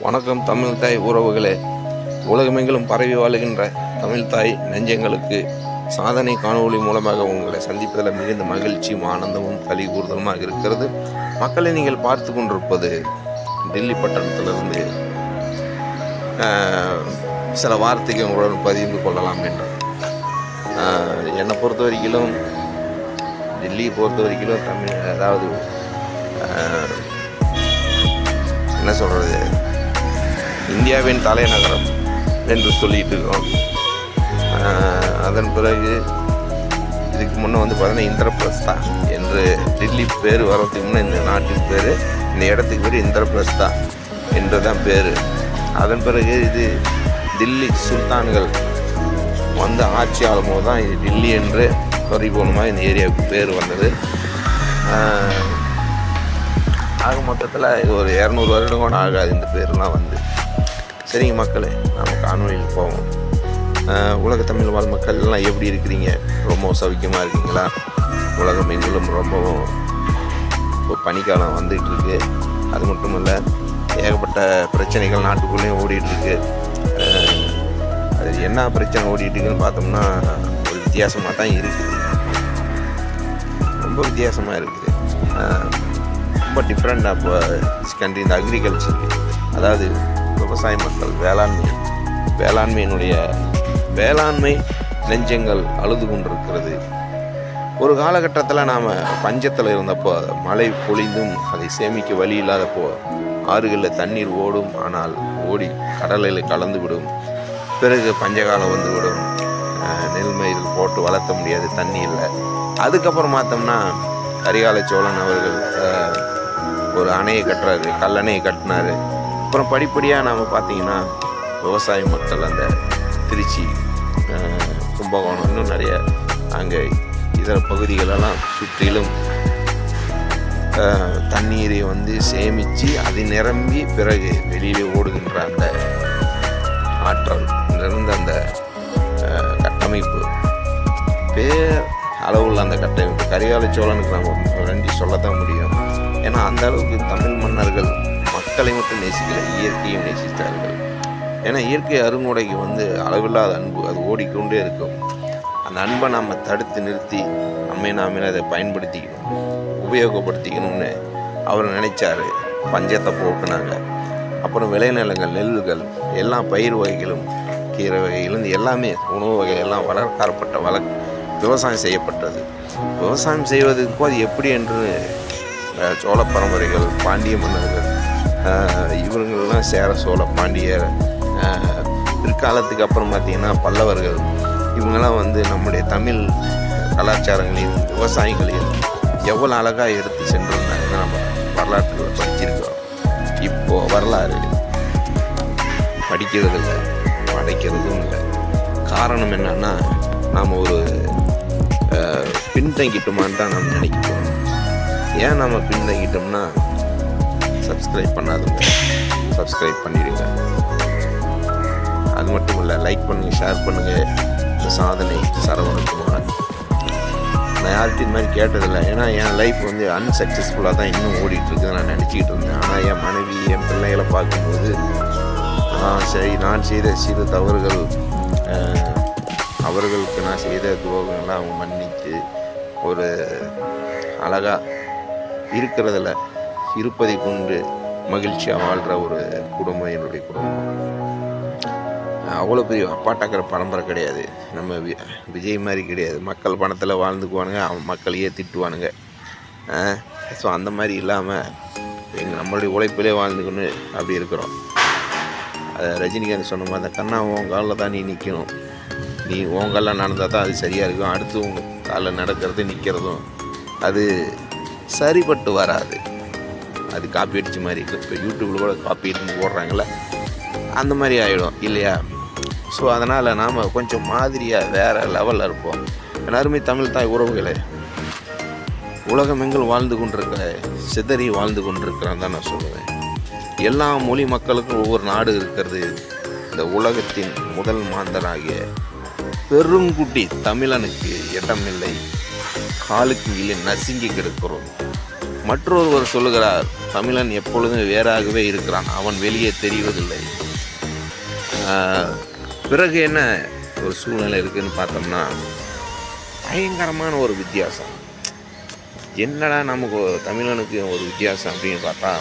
வணக்கம் தமிழ் தாய் உறவுகளே. உலகமெங்கிலும் பரவி வாழுகின்ற தமிழ் தாய் நெஞ்சங்களுக்கு சாதனை காணொளி மூலமாக உங்களை சந்திப்பதில் மிகுந்த மகிழ்ச்சியும் ஆனந்தமும் களி கூறுதலுமாக இருக்கிறது. மக்களை நீங்கள் பார்த்து கொண்டிருப்பது டெல்லி பட்டணத்திலிருந்து சில வார்த்தைகள் உங்களுடன் பகிர்ந்து கொள்ளலாம் என்று. என்னை பொறுத்த வரைக்கும் டெல்லியை பொறுத்த வரைக்கும் தமிழ் அதாவது என்ன சொல்கிறது, இந்தியாவின் தலைநகரம் என்று சொல்லிட்டு இருக்கிறோம். அதன் பிறகு இதுக்கு முன்னே பார்த்தீங்கன்னா இந்திரபிரஸ்தா என்று டெல்லி பேர் வரதுக்கு முன்னே இந்த நாட்டின் பேர், இந்த இடத்துக்கு பேர் இந்திரபிரஸ்தா என்று தான் பேர். அதன் பிறகு இது தில்லி சுல்தான்கள் வந்து ஆட்சி ஆளும்போது தான் இது டெல்லி என்று பரிபூர்ணமாக இந்த ஏரியாவுக்கு பேர் வந்தது. ஆக மொத்தத்தில் இது ஒரு 200 வருடம் கூட ஆகாது இந்த பேர்லாம் வந்து. சரிங்க மக்களே, நம்ம காணொலியில் போவோம். உலக தமிழ் வாழ் மக்கள் எல்லாம் எப்படி இருக்கிறீங்க? ரொம்ப சௌக்கியமாக இருக்கீங்களா? உலகம் எங்கிலும் ரொம்பவும் இப்போ பனிக்காலம் வந்துகிட்ருக்கு. அது மட்டும் இல்லை, ஏகப்பட்ட பிரச்சனைகள் நாட்டுக்குள்ளேயும் ஓடிட்டுருக்கு. அது என்ன பிரச்சனை ஓடிட்டுருக்குன்னு பார்த்தோம்னா ஒரு வித்தியாசமாக தான் இருக்குது. ரொம்ப வித்தியாசமாக இருக்குது. ரொம்ப டிஃப்ரெண்டாக இப்போ கண்ட்ரி இந்த அக்ரிகல்ச்சர், அதாவது விவசாய மக்கள், வேளாண்மை நெஞ்சங்கள் அழுது கொண்டிருக்கிறது. ஒரு காலகட்டத்தில் நாம் பஞ்சத்தில் இருந்தப்போ மழை பொழிந்தும் அதை சேமிக்க வழி இல்லாதப்போ ஆறுகளில் தண்ணீர் ஓடும், ஆனால் ஓடி கடலில் கலந்து விடும். பிறகு பஞ்சகாலம் வந்துவிடும், நெல்மயில் போட்டு வளர்த்த முடியாது, தண்ணி இல்லை. அதுக்கப்புறம் பார்த்தோம்னா கரிகால சோழன் அவர்கள் ஒரு அணையை கட்டுறாரு, கல்லணையை கட்டினார். அப்புறம் படிப்படியாக நாம் பார்த்திங்கன்னா விவசாய மக்கள் அந்த திருச்சி, கும்பகோணம், இன்னும் நிறைய அங்கே இதர பகுதிகளெல்லாம் சுற்றிலும் தண்ணீரை சேமித்து அது நிரம்பி பிறகு வெளியிலே ஓடுகின்ற அந்த ஆற்றல் நிறைந்த அந்த கட்டமைப்பு, பேர் அளவுள்ள அந்த கட்டமைப்பு கரிகால சோழனுக்கு நம்ம நன்றி சொல்லத்தான் முடியும். ஏன்னா அந்த அளவுக்கு தமிழ் மன்னர்கள் மக்களை மட்டும் நேசிக்கலை, இயற்கையும் நேசித்தார்கள். ஏன்னா இயற்கை அருங்கொடைக்கு அளவில்லாத அன்பு, அது ஓடிக்கொண்டே இருக்கும். அந்த அன்பை நம்ம தடுத்து நிறுத்தி நாமே அதை பயன்படுத்திக்கணும், உபயோகப்படுத்திக்கணும்னு அவர் நினைச்சார். பஞ்சத்தை போக்குனாங்க. அப்புறம் விளைநிலங்கள், நெல்லுகள், எல்லா பயிர் வகைகளும், கீரை வகைகளும், எல்லாமே உணவு வகை எல்லாம் வளர்க்கப்பட்ட விவசாயம் செய்யப்பட்டது. விவசாயம் செய்வதற்கு அது எப்படி என்று சோழ பரம்பரைகள், பாண்டிய மன்னர்கள், இவர்களெல்லாம் சேர சோழ பாண்டியர், பிற்காலத்துக்கு அப்புறம் பார்த்திங்கன்னா பல்லவர்கள், இவங்கெல்லாம் நம்முடைய தமிழ் கலாச்சாரங்களையும் விவசாயங்களையும் எவ்வளோ அழகாக எடுத்து சென்றிருந்தாங்கன்னு நம்ம வரலாற்றில் படிச்சிருக்கிறோம். இப்போது வரலாறு படிக்கிறது இல்லை, படைக்கிறதும் இல்லை. காரணம் என்னன்னா, நாம் ஒரு பின்தங்கிட்டோமான்னு தான் நம்ம நினைக்கிறோம். ஏன் நம்ம பின்தங்கிட்டோம்னா, சப்ஸ்கிரைப் பண்ணாதுங்க, சப்ஸ்கிரைப் பண்ணிடுங்க. அது மட்டும் இல்லை, லைக் பண்ணுங்கள், ஷேர் பண்ணுங்கள். இந்த சாதனை சரவணகுமார், நான் யார்கிட்ட இந்த மாதிரி கேட்டதில்லை. ஏன்னா என் லைஃப் அன்சக்ஸஸ்ஃபுல்லாக தான் இன்னும் ஓடிட்டுருக்குது நான் நினச்சிக்கிட்டு இருந்தேன். ஆனால் என் மனைவி, என் பிள்ளைகளை பார்க்கும்போது நான் செய்த சிறு தவறுகள், அவர்களுக்கு நான் செய்த துரோகங்களை அவங்க மன்னித்து ஒரு அழகாக இருக்கிறதில்ல, இருப்பதை கொண்டு மகிழ்ச்சியாக வாழ்கிற ஒரு குடும்பம் என்னுடைய குடும்பம். அவ்வளோ பெரிய அப்பாட்டாக்கிற பரம்பரை கிடையாது. நம்ம விஜய் மாதிரி கிடையாது. மக்கள் பணத்தில் வாழ்ந்துக்குவானுங்க, மக்களையே திட்டுவானுங்க. ஸோ அந்த மாதிரி இல்லாமல் நம்மளுடைய உழைப்பிலே வாழ்ந்துக்கொண்டு அப்படி இருக்கிறோம். ரஜினிகாந்த் சொன்ன மாதிரி, அந்த கண்ணா உன் காலில் தான் நீ நிற்கணும், நீ உன் காலில் நடந்தால் தான் அது சரியாக இருக்கும். அடுத்து உங்கள் காலில் நடக்கிறது நிற்கிறதும் அது சரிப்பட்டு வராது. அது காப்பி அடித்த மாதிரி இருக்குது. இப்போ யூடியூப்பில் கூட காப்பி அடித்து போடுறாங்களே, அந்த மாதிரி ஆகிடும் இல்லையா? ஸோ அதனால் நாம் கொஞ்சம் மாதிரியாக வேறு லெவலில் இருப்போம். எல்லாருமே தமிழ் தாய் உறவுகளே, உலகமெங்கில் வாழ்ந்து கொண்டிருக்கிற, சிதறி வாழ்ந்து கொண்டிருக்கிறான் தான் நான் சொல்லுவேன். எல்லா மொழி மக்களுக்கும் ஒவ்வொரு நாடு இருக்கிறது. இந்த உலகத்தின் முதல் மாந்தராகிய பெருங்குட்டி தமிழனுக்கு இடமில்லை, காலுக்கு கீழே நசுங்கி கிடக்கிறோம். மற்றொருவர் சொல்லுகிறார், தமிழன் எப்பொழுதும் வேறாகவே இருக்கிறான், அவன் வெளியே தெரிவதில்லை. பிறகு என்ன ஒரு சூழ்நிலை இருக்குதுன்னு பார்த்தோம்னா, பயங்கரமான ஒரு வித்தியாசம். என்னடா நமக்கு தமிழனுக்கு ஒரு வித்தியாசம் அப்படின்னு பார்த்தா,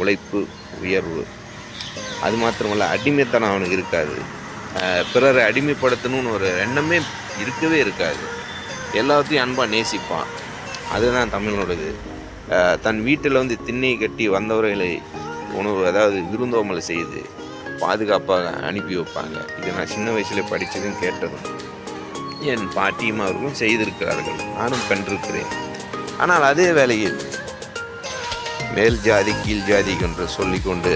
உழைப்பு, உயர்வு. அது மாத்திரமல்ல, அடிமைத்தனம் அவனுக்கு இருக்காது. பிறரை அடிமைப்படுத்தணும்னு ஒரு எண்ணமே இருக்கவே இருக்காது. எல்லாத்தையும் அன்பாக நேசிப்பான். அதுதான் தமிழனோடது. தன் வீட்டில் வந்து திண்ணை கட்டி வந்தவர்களை உணவு, அதாவது விருந்தோமல் செய்து பாதுகாப்பாக அனுப்பி வைப்பாங்க. இது நான் சின்ன வயசில் படித்ததும் கேட்டதும் என் பாட்டியும் அவர்களும் செய்திருக்கிறார்கள். நானும் கண்டிருக்கிறேன். ஆனால் அதே வேளையில் மேல் ஜாதி கீழ் ஜாதி என்று சொல்லிக்கொண்டு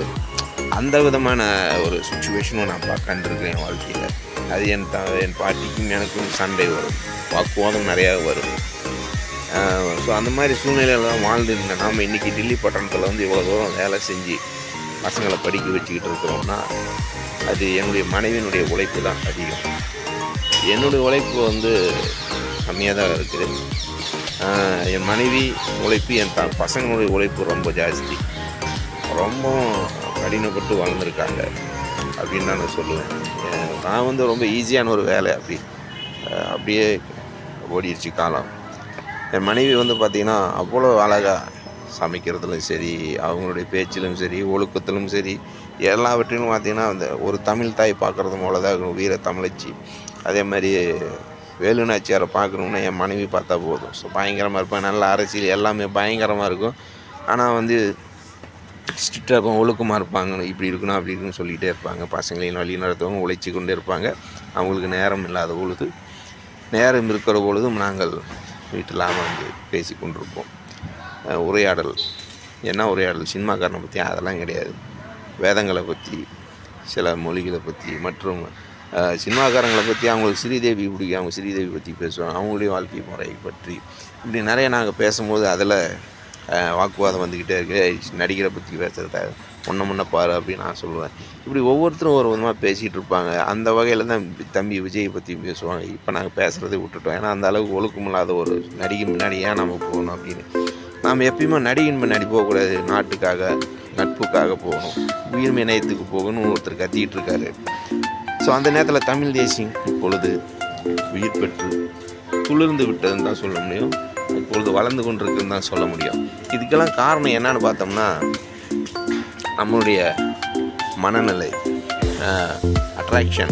அந்த விதமான ஒரு சுச்சுவேஷனும் நான் கண்டிருக்கிறேன் என் வாழ்க்கையில். அது என் பாட்டிக்கும் எனக்கும் சண்டை வரும், வாக்குவாதம் நிறையா வரும். ஸோ அந்த மாதிரி சூழ்நிலையில் தான் வாழ்ந்துருந்தேன். நாம் இன்றைக்கி டில்லி பட்டணத்தில் வந்து இவ்வளோ தூரம் வேலை செஞ்சு பசங்களை படிக்க வச்சுக்கிட்டு இருக்கிறோம்னா, அது என்னுடைய மனைவியினுடைய உழைப்பு தான் அதிகம். என்னுடைய உழைப்பு வந்து கம்மியாக தான் இருக்குது. என் மனைவி உழைப்பு, என் பசங்களுடைய உழைப்பு ரொம்ப ஜாஸ்தி. ரொம்பவும் கடினப்பட்டு வளர்ந்துருக்காங்க அப்படின்னு தான் நான் சொல்லுவேன். நான் வந்து ரொம்ப ஈஸியான ஒரு வேலை அப்படியே ஓடிடுச்சு காலம். என் மனைவி வந்து பார்த்திங்கன்னா அவ்வளோ அழகாக சமைக்கிறதுலும் சரி, அவங்களுடைய பேச்சிலும் சரி, ஒழுக்கத்திலும் சரி, எல்லாவற்றிலும் பார்த்திங்கன்னா அந்த ஒரு தமிழ் தாய் பார்க்குறது போல தான் வீர தமிழச்சி. அதே மாதிரி வேலுநாச்சியாரை பார்க்கணுன்னா என் மனைவி பார்த்தா போதும். ஸோ பயங்கரமாக இருப்பேன். நல்ல அரசியல் எல்லாமே பயங்கரமாக இருக்கும். ஆனால் வந்து ஸ்ட்ரிக்டாக இருக்கும், ஒழுக்கமாக இருப்பாங்க. இப்படி இருக்கணும் அப்படி இருக்குன்னு சொல்லிகிட்டே இருப்பாங்க. பசங்களையும் வழி நடத்துவங்க உழைச்சி கொண்டே இருப்பாங்க. அவங்களுக்கு நேரம் இல்லாத பொழுது, நேரம் இருக்கிற பொழுதும் நாங்கள் வீட்டில் வந்து பேசி கொண்டிருப்போம். உரையாடல், என்ன உரையாடல்? சினிமாக்காரனை பற்றி அதெல்லாம் கிடையாது. வேதங்களை பற்றி, சில மொழிகளை பற்றி, மற்றும் சினிமாக்காரங்களை பற்றி. அவங்களுக்கு ஸ்ரீதேவி பிடிக்கும், அவங்க ஸ்ரீதேவி பற்றி பேசுவாங்க. அவங்களுடைய வாழ்க்கை முறை பற்றி இப்படி நிறைய நாங்கள் பேசும்போது அதில் வாக்குவாதம் வந்துக்கிட்டே இருக்கு. நடிகரை பற்றி பேசுகிறத முன்ன பாரு அப்படின்னு நான் சொல்லுவேன். இப்படி ஒவ்வொருத்தரும் ஒரு விதமாக பேசிகிட்டு இருப்பாங்க. அந்த வகையில் தான் தம்பி விஜயை பற்றி பேசுவாங்க. இப்போ நாங்கள் பேசுகிறதே விட்டுட்டோம். ஏன்னா அந்த அளவுக்கு ஒழுக்கமில்லாத ஒரு நடிகன் முன்னாடி ஏன் நம்ம போகணும் அப்படின்னு. நாம் எப்பயுமே நடிகன் முன்னாடி போகக்கூடாது. நாட்டுக்காக, நட்புக்காக போகணும், உயிர்மை நேயத்துக்கு போகணும்னு ஒருத்தர் கத்திக்கிட்டு இருக்காரு. ஸோ அந்த நேரத்தில் தமிழ் தேசியம் இப்பொழுது உயிர் பெற்று துளிர்ந்து விட்டதுன்னு தான் சொல்ல முடியும். இப்பொழுது வளர்ந்து கொண்டிருக்குன்னு தான் சொல்ல முடியும். இதுக்கெல்லாம் காரணம் என்னன்னு பார்த்தோம்னா, நம்மளுடைய மனநிலை, அட்ராக்ஷன்.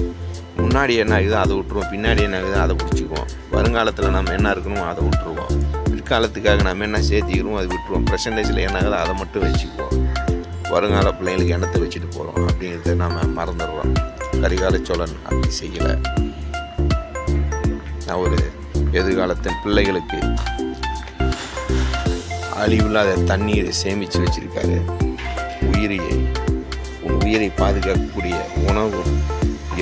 முன்னாடி என்ன ஆகுதோ அதை விட்டுருவோம், பின்னாடி என்ன ஆகுதோ அதை பிடிச்சிக்குவோம். வருங்காலத்தில் நம்ம என்ன இருக்கணுமோ அதை விட்டுருவோம். பிற்காலத்துக்காக நம்ம என்ன சேர்த்திக்கிறோமோ அதை விட்டுருவோம். ப்ரெசன்டேஜில் என்ன ஆகுதோ அதை மட்டும் வச்சுக்குவோம். வருங்கால பிள்ளைங்களுக்கு எண்ணத்தை வச்சுட்டு போகிறோம் அப்படிங்கிறத நம்ம மறந்துடுறோம். கரிகால சோழன் அப்படி செய்யலை. நான் ஒரு எதிர்காலத்தின் பிள்ளைகளுக்கு அழிவில்லாத தண்ணீரை சேமித்து வச்சிருக்காரு. உயிரை பாதுகாக்கக்கூடிய உணவு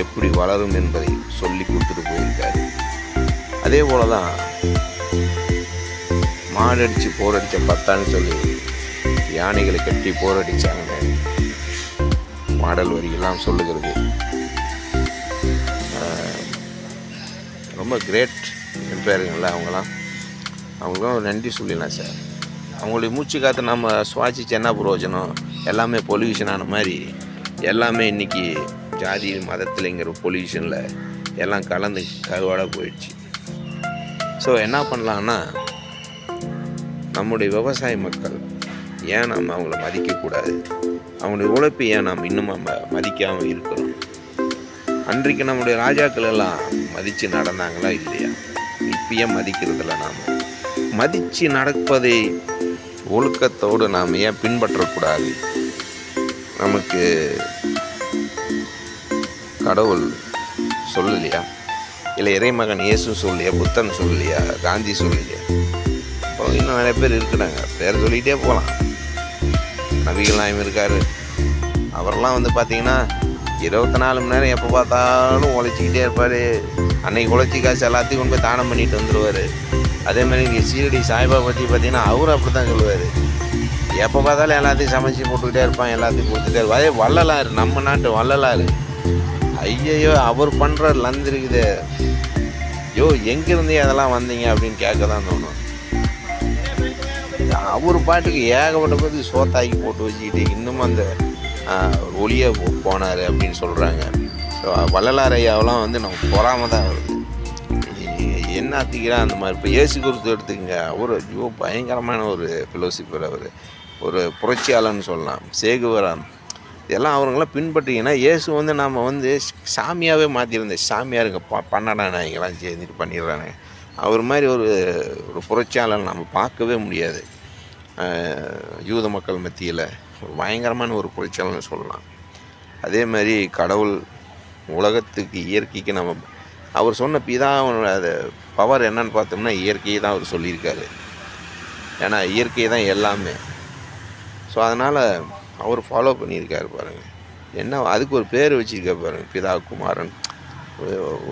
எப்படி வளரும் என்பதை சொல்லி கொடுத்துட்டு போயிருக்காரு. அதே போல தான் மாடடிச்சு போரடிச்ச பத்தான்னு சொல்லி யானைகளை கட்டி போரடிச்சாங்க. மாடல் வரிகள்லாம் சொல்லுகிறது. ரொம்ப கிரேட் பேருங்கள அவங்களாம் ஒரு நன்றி சொல்லிடலாம் சார். அவங்களுடைய மூச்சு காற்று நம்ம சுவாசிச்சு என்ன பிரயோஜனம்? எல்லாமே பொல்யூஷனான மாதிரி எல்லாமே இன்றைக்கி ஜாதி மதத்தில்ங்கிற பொல்யூஷனில் எல்லாம் கலந்து கருவாடாக போயிடுச்சு. ஸோ என்ன பண்ணலான்னா, நம்முடைய விவசாய மக்கள் ஏன் நம்ம அவங்கள மதிக்கக்கூடாது? அவங்களுடைய உழைப்பு ஏன் நாம் இன்னும் நம்ம மதிக்காமல் இருக்கிறோம்? அன்றைக்கு நம்முடைய ராஜாக்கள் எல்லாம் மதித்து நடந்தாங்களா இல்லையா? இப்பயே மதிக்கிறதில்ல. நாம் மதித்து நடப்பதை ஒழுக்கத்தோடு நாம் ஏன் பின்பற்றக்கூடாது? நமக்கு கடவுள் சொல்லலையா? இல்லை இறைமகன் இயேசு சொல்லலையா? புத்தன் சொல்லலையா? காந்தி சொல்லலையா? இப்போ இன்னும் நிறைய பேர் இருக்கிறாங்க, பேர் சொல்லிகிட்டே போகலாம். நபிகள் நாயகம் இருக்கார். அவரெல்லாம் வந்து பார்த்திங்கன்னா 24 மணி நேரம் எப்போ பார்த்தாலும் உழைச்சிக்கிட்டே இருப்பார். அன்னைக்கு உழைச்சி காசு எல்லாத்தையும் கொண்டு போய் தானம் பண்ணிட்டு வந்துடுவார். அதேமாதிரி இங்கே சீரடி சாய்பாபா பற்றி பார்த்திங்கன்னா அவரும் அப்படி தான் சொல்லுவார். எப்போ பார்த்தாலும் எல்லாத்தையும் சமைச்சு போட்டுக்கிட்டே இருப்பான், எல்லாத்தையும் கொடுத்துட்டே இருப்பார். அதே வள்ளலார், நம்ம நாட்டு வள்ளலார், ஐயையோ அவர் பண்ணுற லந்து இருக்குது. எங்கேருந்தே அதெல்லாம் வந்தீங்க அப்படின்னு கேட்க தான் தோணும். அவர் பாட்டுக்கு ஏகப்பட்ட பேருக்கு சோத்தாக்கி போட்டு வச்சுக்கிட்டு இன்னும் அந்த ஒளியே போனார் அப்படின்னு சொல்கிறாங்க. ஸோ வள்ளலார் ஐயாவெல்லாம் வந்து நம்ம பொறாம தான் வருது. என்னத்துக்கிறா அந்த மாதிரி. இப்போ இயேசு கிறிஸ்து எடுத்துக்கங்க, அவர் ஐயோ பயங்கரமான ஒரு ஃபிலோசிஃபர், அவர் ஒரு புரட்சியாளர்னு சொல்லலாம். சேகுவராம் இதெல்லாம் அவங்களாம் பின்பற்றிங்கன்னா இயேசு வந்து நாம் வந்து சாமியாகவே மாற்றிருந்தேன். சாமியாருங்க பண்ணடா நாய்ங்களாம் சேர்ந்துட்டு பண்ணிடுறாங்க. அவர் மாதிரி ஒரு புரட்சியாளர் நம்ம பார்க்கவே முடியாது. யூத மக்கள் மத்தியில் ஒரு பயங்கரமான ஒரு புரட்சியாளர்னு சொல்லலாம். அதே மாதிரி கடவுள் உலகத்துக்கு இயற்கைக்கு நம்ம அவர் சொன்ன பிதாவோட அது பவர் என்னன்னு பார்த்தோம்னா இயற்கையை தான் அவர் சொல்லியிருக்காரு. ஏன்னா இயற்கை தான் எல்லாமே. ஸோ அதனால் அவர் ஃபாலோ பண்ணியிருக்காரு பாருங்கள். என்ன அதுக்கு ஒரு பேர் வச்சுருக்காரு பாருங்கள், பிதா குமாரன்.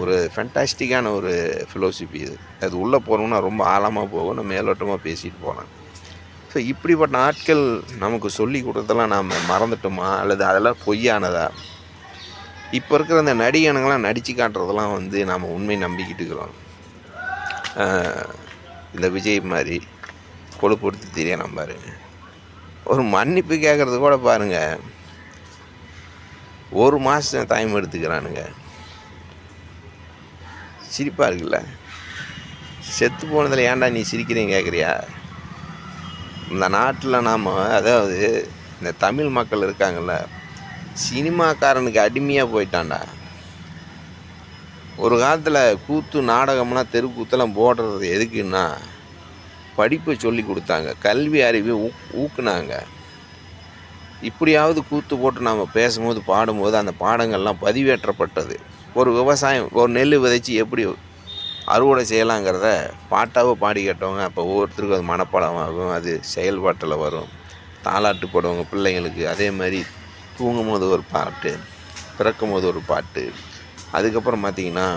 ஒரு ஃபேண்டாஸ்டிக்கான ஒரு ஃபிலோசஃபி இது. அது உள்ளே போகிறோம்னா ரொம்ப ஆழமாக போகும், நம்ம மேலோட்டமாக பேசிட்டு போகலாம். ஸோ இப்படிப்பட்ட ஆட்கள் நமக்கு சொல்லி கொடுத்ததெல்லாம் நாம் மறந்துட்டோமா, அல்லது அதெல்லாம் பொய்யானதா? இப்போ இருக்கிற அந்த நடிகனுங்களாம் நடித்து காட்டுறதெல்லாம் வந்து நாம் உண்மை நம்பிக்கிட்டு இருக்கிறோம். இந்த விஜய் மாதிரி கொழுப்படுத்தி தெரியணும் பாருங்க. ஒரு மன்னிப்பு கேட்குறது கூட பாருங்கள் 1 மாதம் டைம் எடுத்துக்கிறானுங்க. சிரிப்பாக இருக்குல்ல. செத்து போனதில் ஏன்டா நீ சிரிக்கிறீங்க கேட்குறியா? இந்த நாட்டில் நாம் அதாவது இந்த தமிழ் மக்கள் இருக்காங்கள்ல, சினிமாக்காரனுக்கு அடிமையாக போயிட்டான்டா. ஒரு காலத்தில் கூத்து நாடகம்லாம் தெருக்கூத்தெல்லாம் போடுறது எதுக்குன்னா படிப்பை சொல்லி கொடுத்தாங்க, கல்வி அறிவை ஊக்குனாங்க. இப்படியாவது கூத்து போட்டு நாம் பேசும்போது பாடும்போது அந்த பாடங்கள்லாம் பதிவேற்றப்பட்டது. ஒரு விவசாயம், ஒரு நெல் விதைச்சி எப்படி அறுவடை செய்யலாங்கிறத பாட்டாக பாடி கேட்டவங்க. அப்போ ஒவ்வொருத்தருக்கும் அது மனப்பாடமாகும், அது செயல்பாட்டில் வரும். தாலாட்டு போடுவாங்க பிள்ளைங்களுக்கு. அதே மாதிரி தூங்கும் போது ஒரு பாட்டு, பிறக்கும் போது ஒரு பாட்டு. அதுக்கப்புறம் பார்த்திங்கன்னா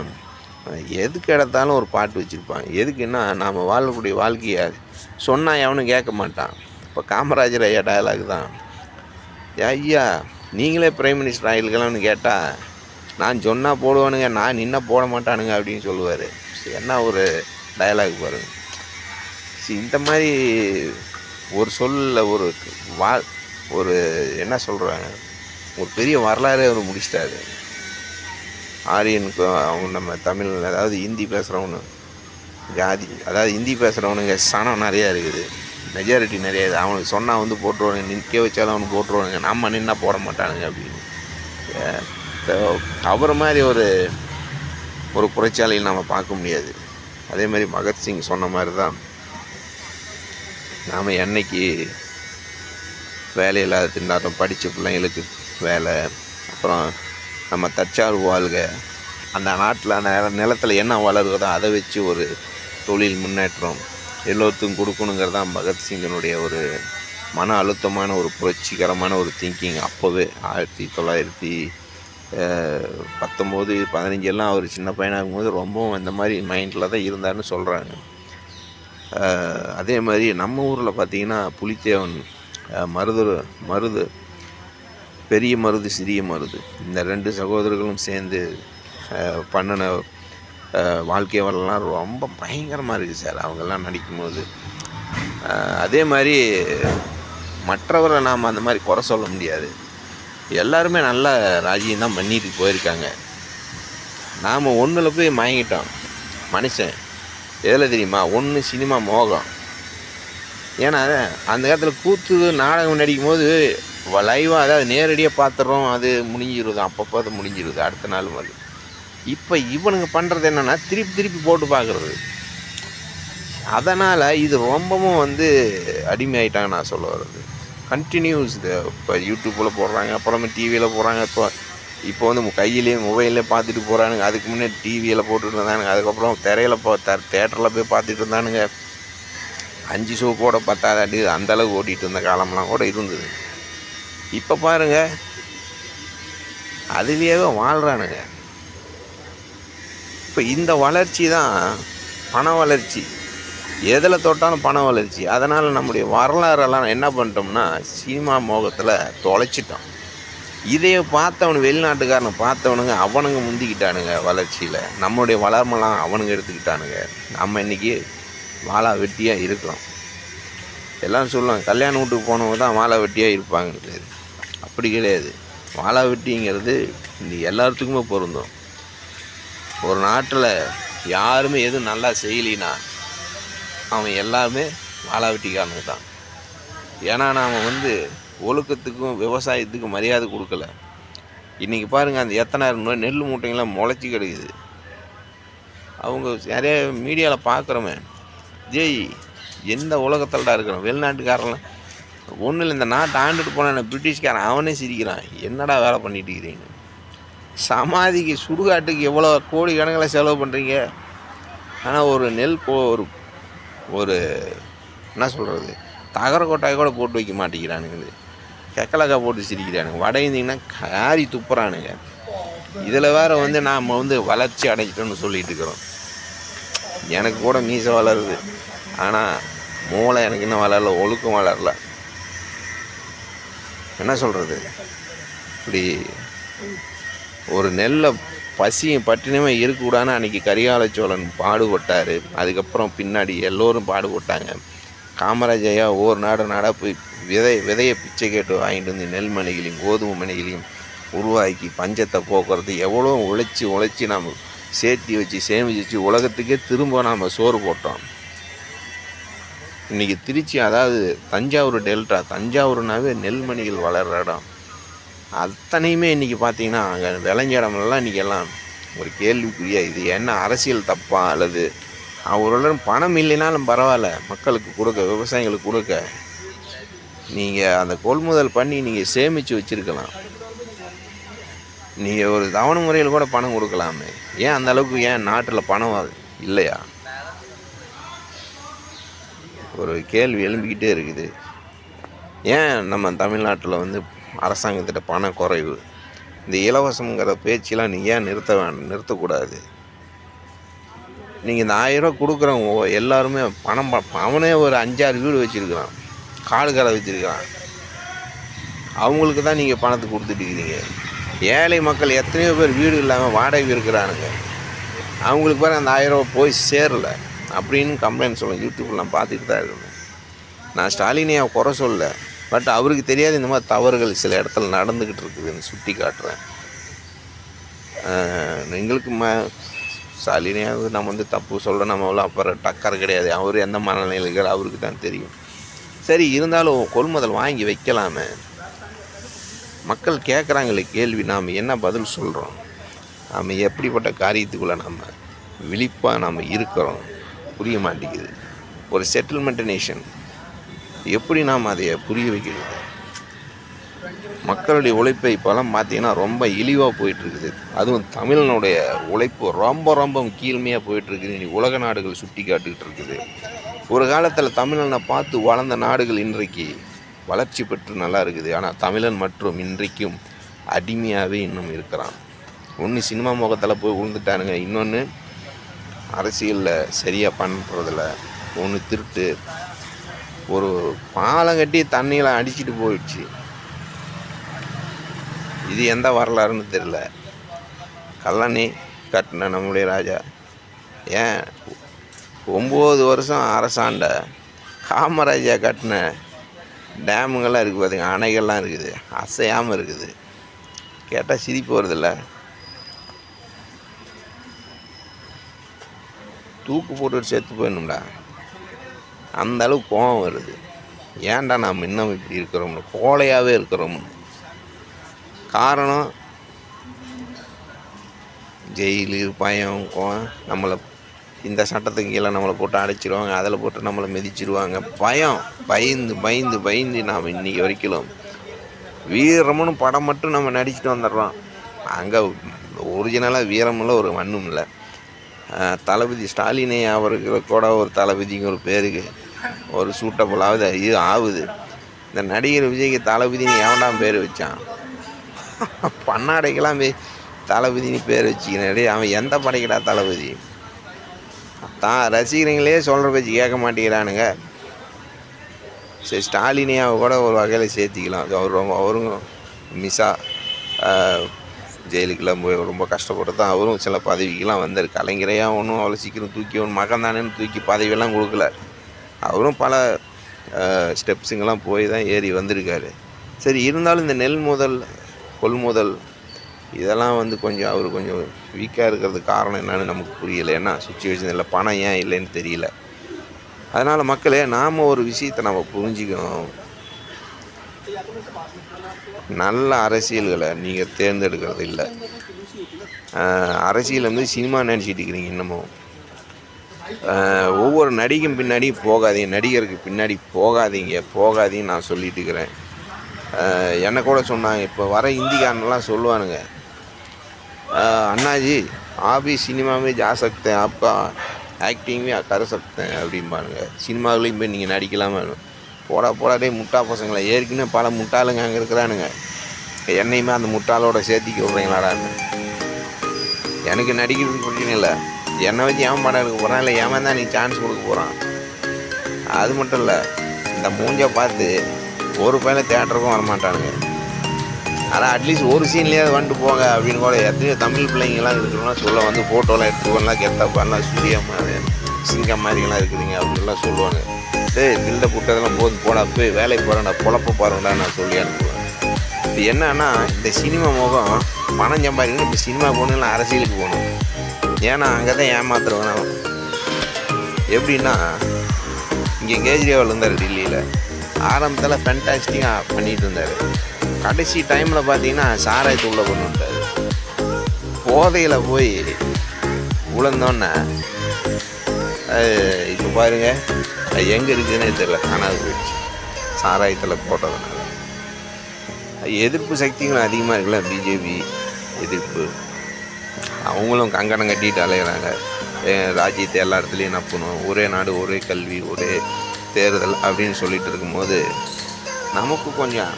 எதுக்கு எடுத்தாலும் ஒரு பாட்டு வச்சுருப்பாங்க. எதுக்குன்னா நாம் வாழக்கூடிய வாழ்க்கையை சொன்னால் எவனும் கேட்க மாட்டான். இப்போ காமராஜர் ஐயா டயலாக் தான், ஐயா நீங்களே பிரைம் மினிஸ்டர் ஆகிருக்கலாம்னு கேட்டால் நான் சொன்னால் போடுவானுங்க, நான் நின்னா போட மாட்டானுங்க அப்படின்னு சொல்லுவார். என்ன ஒரு டயலாக் பாருங்கள். இந்த மாதிரி ஒரு சொல்ல ஒரு என்ன சொல்கிறாங்க, ஒரு பெரிய வரலாறே அவர் முடிச்சிட்டாரு. ஆரியனுக்கு அவங்க நம்ம தமிழ், அதாவது ஹிந்தி பேசுகிறவனு ஜாதி, அதாவது ஹிந்தி பேசுகிறவனுங்க சனம் நிறையா இருக்குது, மெஜாரிட்டி நிறையா இருக்குது. அவனுக்கு சொன்னால் வந்து போட்டுருவானுங்க, நிற்க வச்சாலும் அவனுக்கு போட்டுருவானுங்க, நம்ம நின்னா போட மாட்டானுங்க அப்படின்னு. அவர் மாதிரி ஒரு புரட்சியாளியில் நம்ம பார்க்க முடியாது. அதே மாதிரி பகத்சிங் சொன்ன மாதிரி தான் நாம் என்னைக்கு வேலையில்லாத திண்டாட்டம், படித்த பிள்ளைங்களுக்கு வேலை, அப்புறம் நம்ம தற்சார்பு வாழ்க, அந்த நாட்டில் அந்த நிலத்தில் என்ன வளருதோ அதை வச்சு ஒரு தொழில் முன்னேற்றம் எல்லோருக்கும் கொடுக்கணுங்கிறது தான் பகத்சிங்கனுடைய ஒரு மன அழுத்தமான ஒரு புரட்சிகரமான ஒரு திங்கிங். அப்போவே 1919, 15 அவர் சின்ன பையனாகும்போது ரொம்பவும் இந்த மாதிரி மைண்டில் தான் இருந்தார்னு சொல்கிறாங்க. அதே மாதிரி நம்ம ஊரில் பார்த்திங்கன்னா புலித்தேவன், மருது, பெரிய மருது, சிறிய மருது, இந்த 2 சகோதரர்களும் சேர்ந்து பண்ணின வாழ்க்கை வரலாம் ரொம்ப பயங்கரமாக இருக்குது சார் அவங்கெல்லாம் நடிக்கும்போது. அதே மாதிரி மற்றவரை நாம் அந்த மாதிரி குறை சொல்ல முடியாது. எல்லாருமே நல்ல ராஜ்யம் தான் பண்ணிட்டு போயிருக்காங்க. நாம் ஒன்றில் போய் மயங்கிட்டோம். மனுஷன் எதில் தெரியுமா? ஒன்று சினிமா மோகம். ஏன்னா அந்த காலத்தில் கூத்து நாடகம் நடிக்கும் போது லைவாக, அதாவது நேரடியாக பார்த்துட்றோம், அது முடிஞ்சிருது, அப்பப்போ அது முடிஞ்சிருது, அடுத்த நாள் வந்து. இப்போ இவனுங்க பண்ணுறது என்னென்னா திருப்பி போட்டு பார்க்குறது. அதனால் இது ரொம்பவும் வந்து அடிமையாயிட்டாங்க நான் சொல்ல வர்றது. கண்டினியூஸ் இப்போ யூடியூப்பில் போடுறாங்க, அப்புறமே டிவியில் போடுறாங்க. இப்போ வந்து கையிலேயே மொபைல்லே பார்த்துட்டு போகிறானுங்க. அதுக்கு முன்னாடி டிவியில் போட்டுட்டு இருந்தானுங்க. அதுக்கப்புறம் திரையில் தேட்டரில் போய் பார்த்துட்டு இருந்தானுங்க. 5 ஷோ கூட 10 அடி அந்தளவுக்கு ஓட்டிகிட்டு இருந்த காலம்லாம் கூட இருந்தது. இப்போ பாருங்கள் அதுலேயே வாழ்கிறானுங்க. இப்போ இந்த வளர்ச்சி தான் பண வளர்ச்சி. எதில் தொட்டாலும் பண வளர்ச்சி. அதனால் நம்முடைய வரலாறெல்லாம் என்ன பண்ணிட்டோம்னா சினிமா மோகத்தில் தொலைச்சிட்டோம். இதையே பார்த்தவனு, வெளிநாட்டுக்காரனை பார்த்தவனுங்க அவனுங்க முந்திக்கிட்டானுங்க வளர்ச்சியில். நம்மளுடைய வளர்மெல்லாம் அவனுங்க எடுத்துக்கிட்டானுங்க. நம்ம இன்றைக்கி வாழா வெட்டியாக இருக்கிறோம். எல்லோரும் சொல்லுவாங்க கல்யாண வீட்டுக்கு போனவங்க தான் மாலை வெட்டியாக இருப்பாங்கன்றது. அப்படி கிடையாது. மாலை வெட்டிங்கிறது இந்த எல்லாத்துக்குமே பொருந்தும். ஒரு நாட்டில் யாருமே எதுவும் நல்லா செய்யலினா அவன் எல்லாருமே மாலை வெட்டிக்காரனுங்க தான். ஏன்னா நாம் ஒழுக்கத்துக்கும் விவசாயத்துக்கும் மரியாதை கொடுக்கல. இன்றைக்கி பாருங்கள், அந்த எத்தனை நெல் மூட்டைங்களாம் முளைச்சி கிடைக்குது. அவங்க நிறைய மீடியாவில் பார்க்குறோமே, ஜெய் எந்த உலகத்தில்டா இருக்கிறோம். வெளிநாட்டுக்காரெல்லாம் ஒன்றும் இல்லை, இந்த நாட்டை ஆண்டுட்டு போன பிரிட்டிஷ்காரன் அவனே சிரிக்கிறான், என்னடா வேலை பண்ணிட்டு இருக்கிறீங்க. சமாதிக்கு சுடுகாட்டுக்கு எவ்வளோ கோடி கணக்கில் செலவு பண்ணுறீங்க. ஆனால் ஒரு நெல் ஒரு என்ன சொல்கிறது, தகர கொட்டாய் கூட போட்டு வைக்க மாட்டேங்கிறானுங்க. கெக்கலக்கா போட்டு சிரிக்கிறானுங்க. வட இந்திங்கன்னா காரி துப்புறானுங்க. இதில் வேறு நாம் வளர்ச்சி அடைஞ்சிட்டோன்னு சொல்லிட்டு இருக்கிறோம். எனக்கு கூட மீசை வளருது, ஆனால் மூளை எனக்கு இன்னும் வளரல, ஒழுக்கம் வளரல. என்ன சொல்கிறது, இப்படி ஒரு நெல்லை பசியும் பட்டினியுமே இருக்கக்கூடாதுன்னு அன்றைக்கி கரிகால சோழன் பாடுபட்டார். அதுக்கப்புறம் பின்னாடி எல்லோரும் பாடுபட்டாங்க. காமராஜையா ஒவ்வொரு நாடாக போய் விதையை பிச்சை கேட்டு வாங்கிட்டு வந்து நெல்மணிகளையும் கோதுமை மணிகளையும் உருவாக்கி பஞ்சத்தை போக்குறது எவ்வளோ உழைச்சி நாம் சேர்த்தி வச்சு சேமிச்சு வச்சு உலகத்துக்கே திரும்ப நாம் சோறு போட்டோம். இன்றைக்கி திருச்சி, அதாவது தஞ்சாவூர் டெல்டா, தஞ்சாவூர்னாவே நெல்மணிகள் வளர்கிற இடம். அத்தனையுமே இன்றைக்கி பார்த்திங்கன்னா அங்கே விளைஞ்ச இடமெல்லாம் இன்றைக்கி எல்லாம் ஒரு கேள்விக்குரிய. இது என்ன அரசியல் தப்பா, அல்லது அவர்களும் பணம் இல்லைனாலும் பரவாயில்ல, மக்களுக்கு கொடுக்க, விவசாயிகளுக்கு கொடுக்க நீங்கள் அந்த கொள்முதல் பண்ணி நீங்கள் சேமித்து வச்சுருக்கலாம். நீங்கள் ஒரு தவணை முறையில் கூட பணம் கொடுக்கலாமே. ஏன் அந்த அளவுக்கு ஏன் நாட்டில் பணம் இல்லையா? ஒரு கேள்வி எழும்பிக்கிட்டே இருக்குது. ஏன் நம்ம தமிழ்நாட்டில் அரசாங்கத்திட்ட பணம் குறைவு? இந்த இலவசங்கிற பேச்செல்லாம் நீங்கள் ஏன் நிறுத்தக்கூடாது? நீங்கள் இந்த 1000 ரூபா கொடுக்குறவங்க எல்லாருமே பணம் அவனே ஒரு 5-6 வீடு வச்சுருக்கிறான், காடு கடை வச்சுருக்கிறான். அவங்களுக்கு தான் நீங்கள் பணத்தை கொடுத்துட்டுருக்கிறீங்க. ஏழை மக்கள் எத்தனையோ பேர் வீடு இல்லாமல் வாடகை இருக்கிறானுங்க. அவங்களுக்கு பாரு அந்த 1000 ரூபா போய் சேரலை அப்படின்னு கம்ப்ளைண்ட் சொல்லுங்கள். யூடியூப்பில் நான் பார்த்துட்டு தான் இருக்கேன். நான் ஸ்டாலினை குறை சொல்லலை, பட் அவருக்கு தெரியாது இந்த மாதிரி தவறுகள் சில இடத்துல நடந்துக்கிட்டு இருக்குதுன்னு சுட்டி காட்டுறேன். எங்களுக்கு ஸ்டாலினையாவது நம்ம தப்பு சொல்கிறோம், நம்ம அவ்வளோ அப்புறம் டக்கர் கிடையாது. அவர் எந்த மனநிலைகள் அவருக்கு தான் தெரியும். சரி, இருந்தாலும் கொள்முதல் வாங்கி வைக்கலாமே. மக்கள் கேட்குறாங்களே கேள்வி, நாம் என்ன பதில் சொல்கிறோம்? நாம் எப்படிப்பட்ட காரியத்துக்குள்ளே நம்ம விழிப்பாக நாம் இருக்கிறோம் புரிய மாட்டேங்குது. ஒரு செட்டில்மெண்ட் நேஷன் எப்படி நாம் அதை புரிய வைக்கிறது? மக்களுடைய உழைப்பை இப்போலாம் பார்த்திங்கன்னா ரொம்ப இழிவாக போயிட்டுருக்குது. அதுவும் தமிழனுடைய உழைப்பு ரொம்ப ரொம்ப கீழ்மையாக போயிட்டுருக்குது. இன்றைக்கி உலக நாடுகள் சுட்டி காட்டுக்கிட்டு இருக்குது. ஒரு காலத்தில் தமிழனை பார்த்து வளர்ந்த நாடுகள் இன்றைக்கு வளர்ச்சி பெற்று நல்லா இருக்குது. ஆனால் தமிழன் மற்றும் இன்றைக்கும் அடிமையாகவே இன்னும் இருக்கிறான். ஒன்று சினிமா முகத்தில் போய் விழுந்துட்டானுங்க, இன்னொன்று அரசியலில் சரியாக பண்ணுறதில்ல, ஒன்று திருட்டு. ஒரு பாலம் கட்டி தண்ணியில் அடிச்சுட்டு போயிடுச்சு. இது எந்த வரலாறுன்னு தெரியல. கல்லணை கட்டின நம்முடைய ராஜா ஏன் 9 வருஷம் அரசாண்ட காமராஜா கட்டின டேமுங்கள்லாம் இருக்குது பார்த்திங்க, அணைகள்லாம் இருக்குது, அசையாமல் இருக்குது. கேட்டால் சிரிப்பு வருதில்ல. தூக்கு போட்டு செத்து போயிடணும்டா, அந்த அளவுக்கு கோபம் வருது. ஏன்டா நாம் இன்னும் இப்படி இருக்கிறோம்னு, கோழையாகவே இருக்கிறோம்னு. காரணம் ஜெயிலு, பயம், நம்மளை இந்த சட்டத்துக்கு கீழே நம்மளை போட்டு அடைச்சிடுவாங்க, அதில் போட்டு நம்மளை மிதிச்சிடுவாங்க. பயந்து நாம் இன்றைக்கி வரைக்கும் வீரம்னு படம் மட்டும் நம்ம நடிச்சுட்டு வந்துடுறோம். அங்கே ஒரிஜினலாக வீரமில்லை, ஒரு மண்ணும் இல்லை. தளபதி ஸ்டாலினை அவருக்கு கூட ஒரு தளபதிங்க ஒரு பேருக்கு ஒரு சூட்டபுளாவது இது ஆகுது. இந்த நடிகர் விஜய்க்கு தளபதினு எவன்டாம் பேர் வச்சான்? பன்னாடைக்கெல்லாம் தளபதினு பேர் வச்சுக்கிறேன். அவன் எந்த படைக்கடா தளபதி? தான் ரசிகர்களே சொல்கிற பேச்சு கேட்க மாட்டேங்கிறானுங்க. சரி, ஸ்டாலினியாவை கூட ஒரு வகையில் சேர்த்திக்கலாம். அவரும் மிஸ்ஸா ஜெயிலுக்கெல்லாம் போய் ரொம்ப கஷ்டப்பட்டு தான் அவரும் சில பதவிக்கெலாம் வந்தார். கலைஞரையாக ஒன்றும் அவ்வளோ சீக்கிரம் தூக்கி மகன் தானேன்னு தூக்கி பதவியெல்லாம் கொடுக்கல. அவரும் பல ஸ்டெப்ஸுங்கெல்லாம் போய் தான் ஏறி வந்திருக்காரு. சரி, இருந்தாலும் இந்த நெல் முதல் கொள்முதல் இதெல்லாம் வந்து கொஞ்சம் அவர் கொஞ்சம் வீக்காக இருக்கிறதுக்கு காரணம் என்னன்னு நமக்கு புரியலை. ஏன்னா சுச்சுவேஷன் இல்லை, பணம் ஏன் இல்லைன்னு தெரியல. அதனால் மக்களே, நாம் ஒரு விஷயத்தை நம்ம புரிஞ்சுக்கணும். நல்ல அரசியல்களை நீங்கள் தேர்ந்தெடுக்கிறது இல்லை. அரசியல் வந்து சினிமா நினச்சிட்டு இருக்கிறீங்க இன்னமும். ஒவ்வொரு நடிகையும் பின்னாடி போகாதீங்க, நடிகருக்கு பின்னாடி போகாதீங்கன்னு நான் சொல்லிட்டு இருக்கிறேன். என்னை கூட சொன்னாங்க, இப்போ வர இந்திக்காரனெலாம் சொல்லுவானுங்க, அண்ணாஜி आप ही सिनेमा में जा सकते हैं, आपका एक्टिंग भी कर सकते हैं அப்படிம்பானுங்க. சினிமாவிலையும் போய் நீங்கள் நடிக்கலாமா? போடாடே முட்டா பசங்களை, ஏற்கனவே பல முட்டாளுங்க அங்கே இருக்கிறானுங்க, என்னையுமே அந்த முட்டாளோட சேர்த்திக்க விட்றீங்களாடான்னு. எனக்கு நடிக்கிறதுக்கு பிரச்சனை இல்லை, என்னை வச்சு ஏன் படம் எடுக்க போகிறான், இல்லை ஏன் தான் நீ சான்ஸ் கொடுக்க போகிறான். அது மட்டும் இல்லை, இந்த மூஞ்சை பார்த்து ஒரு பையனை தேட்டருக்கும் வரமாட்டானுங்க. ஆனால் அட்லீஸ்ட் ஒரு சீன்லேயே வந்துட்டு போங்க அப்படின்னு கூட எத்தனையோ தமிழ் பிள்ளைங்கள்லாம் இருக்கிறோம்னா சொல்ல வந்து ஃபோட்டோலாம் எடுத்துக்கலாம், கெட்டப்பாலாம் சூரிய மாதிரி சிங்கம் மாதிரிலாம் இருக்குதுங்க அப்படின்லாம் சொல்லுவாங்க. தில்லை புட்டதெல்லாம் போடா, போய் வேலைக்கு போகிறேன்டா, பொழப்ப பாருங்கடா நான் சொல்லி அனுப்புவேன். இது என்னன்னா, இந்த சினிமா முகம் பணம் சம்பாதிக்கணும். இப்போ சினிமா போகணுன்னா அரசியலுக்கு போகணும். ஏன்னா அங்கே தான் ஏமாத்துறவன். எப்படின்னா, இங்கே கேஜ்ரிவால் இருந்தார் டெல்லியில், ஆரம்பத்தில் ஃபேண்டாஸ்டிக்காக பண்ணிகிட்டு இருந்தார். கடைசி டைமில் பார்த்தீங்கன்னா சாராயத்தை உள்ளே கொண்டு வந்தார். போதையில் போய் உழந்தோன்னே இப்போ பாருங்கள், அது எங்கே இருக்குதுன்னே தெரியல, காணாது போயிடுச்சு சாராயத்தில் போட்டதுனால. எதிர்ப்பு சக்திகளும் அதிகமாக இருக்குல்ல, பிஜேபி எதிர்ப்பு. அவங்களும் கங்கணம் கட்டிட்டு அலையிறாங்க, ராஜ்யத்தை எல்லா இடத்துலையும் நப்பணும், ஒரே நாடு ஒரே கல்வி ஒரே தேர்தல் அப்படின்னு சொல்லிட்டு இருக்கும்போது நமக்கு கொஞ்சம்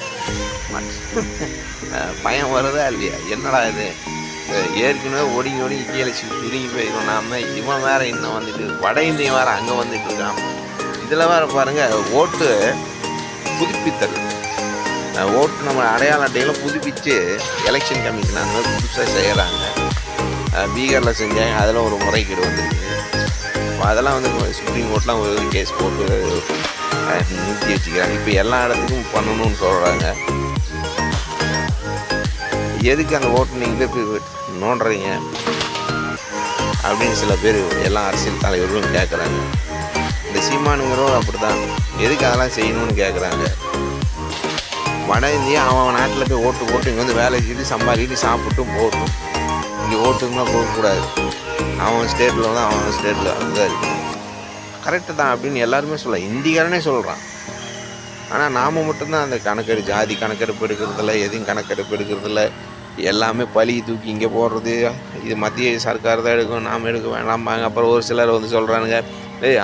பயம் வருதா இல்லையா? என்னடா இது, ஏற்கனவே ஒடுங்கி கீழே சுருங்கி போயிருக்கோம் நாம், இவன் வேறு இன்னும் வந்துட்டு வட இந்தியன் வேறு அங்கே வந்துட்டு இருக்கான். இதில் வேறு பாருங்கள், ஓட்டு புதுப்பித்தல், ஓட்டு நம்ம அடையாள அட்டையில் புதுப்பித்து எலெக்ஷன் கமிஷன் அந்த மாதிரி புதுசாக செய்கிறாங்க. பீகாரில் செஞ்சாங்க, அதில் ஒரு முறைகேடு வந்துருக்கு. அதெல்லாம் வந்து சுப்ரீம் கோர்ட்லாம் ஒரு கேஸ் போட்டு நிறுத்தி வச்சுக்கிறாங்க. இப்போ எல்லா இடத்துக்கும் பண்ணணும்னு சொல்கிறாங்க. எதுக்கு அந்த ஓட்டு நீங்களே போய் நோண்டுறீங்க அப்படின்னு சில பேர் எல்லா அரசியல் தலைவர்களும் கேட்குறாங்க. இந்த சீமானுங்கிறவங்க அப்படி தான், எதுக்கு அதெல்லாம் செய்யணும்னு கேட்குறாங்க. வட இந்தியா அவன் நாட்டில் போய் ஓட்டு போட்டு இங்கே வந்து வேலை செய்து சம்பாதிக்கிட்டு சாப்பிட்டும் போட்டும், இங்கே ஓட்டுங்கலாம் போகக்கூடாது. அவன் ஸ்டேட்டில் வந்து அவன் ஸ்டேட்டில் அதுதான் இருக்கணும். கரெக்டு தான் அப்படின்னு எல்லாருமே சொல்ல, இந்திக்காரனே சொல்கிறான். ஆனால் நாம் மட்டும்தான் அந்த கணக்கெடு, ஜாதி கணக்கெடுப்பு எடுக்கிறதில்ல, எதையும் கணக்கெடுப்பு எடுக்கிறதில்ல. எல்லாமே பழி தூக்கி இங்கே போடுறது, இது மத்திய சர்க்கார் தான் எடுக்கும், நாம் எடுக்க வேணாம்பாங்க. அப்புறம் ஒரு சிலர் வந்து சொல்கிறானுங்க,